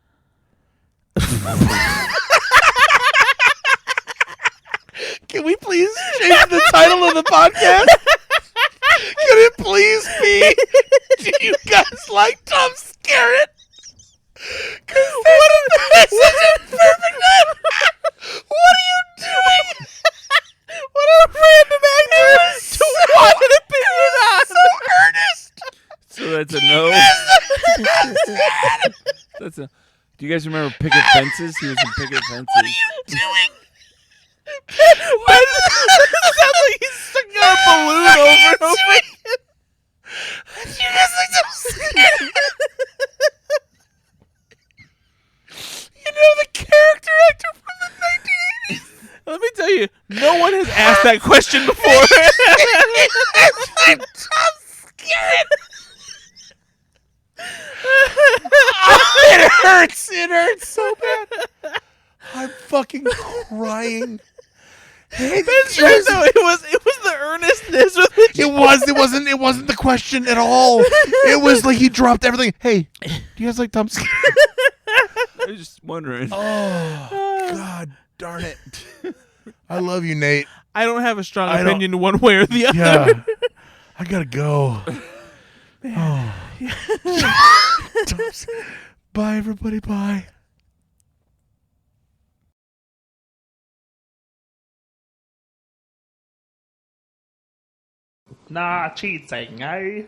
Can we please change the title of the podcast? Can it please be? Do you guys like Tom Skerritt? That's such a perfect name. What are you doing? What a random actor to want an opinion on. So earnest. So that's a no. That's a. Do you guys remember Picket Fences? He was in Picket Fences. What are you doing? It sounds like he's sticking a balloon over and over. You guys like Tom Skerritt? asked that question before. I'm Tom Skerritt. It hurts. It hurts so bad. I'm fucking crying. That's right, though. It was the earnestness with which It wasn't the question at all. It was like he dropped everything. Hey, do you guys like Tom Skerritt? I was just wondering. Oh, God darn it. I love you, Nate. I don't have a strong opinion one way or the other. Yeah. I gotta go. Oh. Bye, everybody. Bye. Nah, cheating, eh?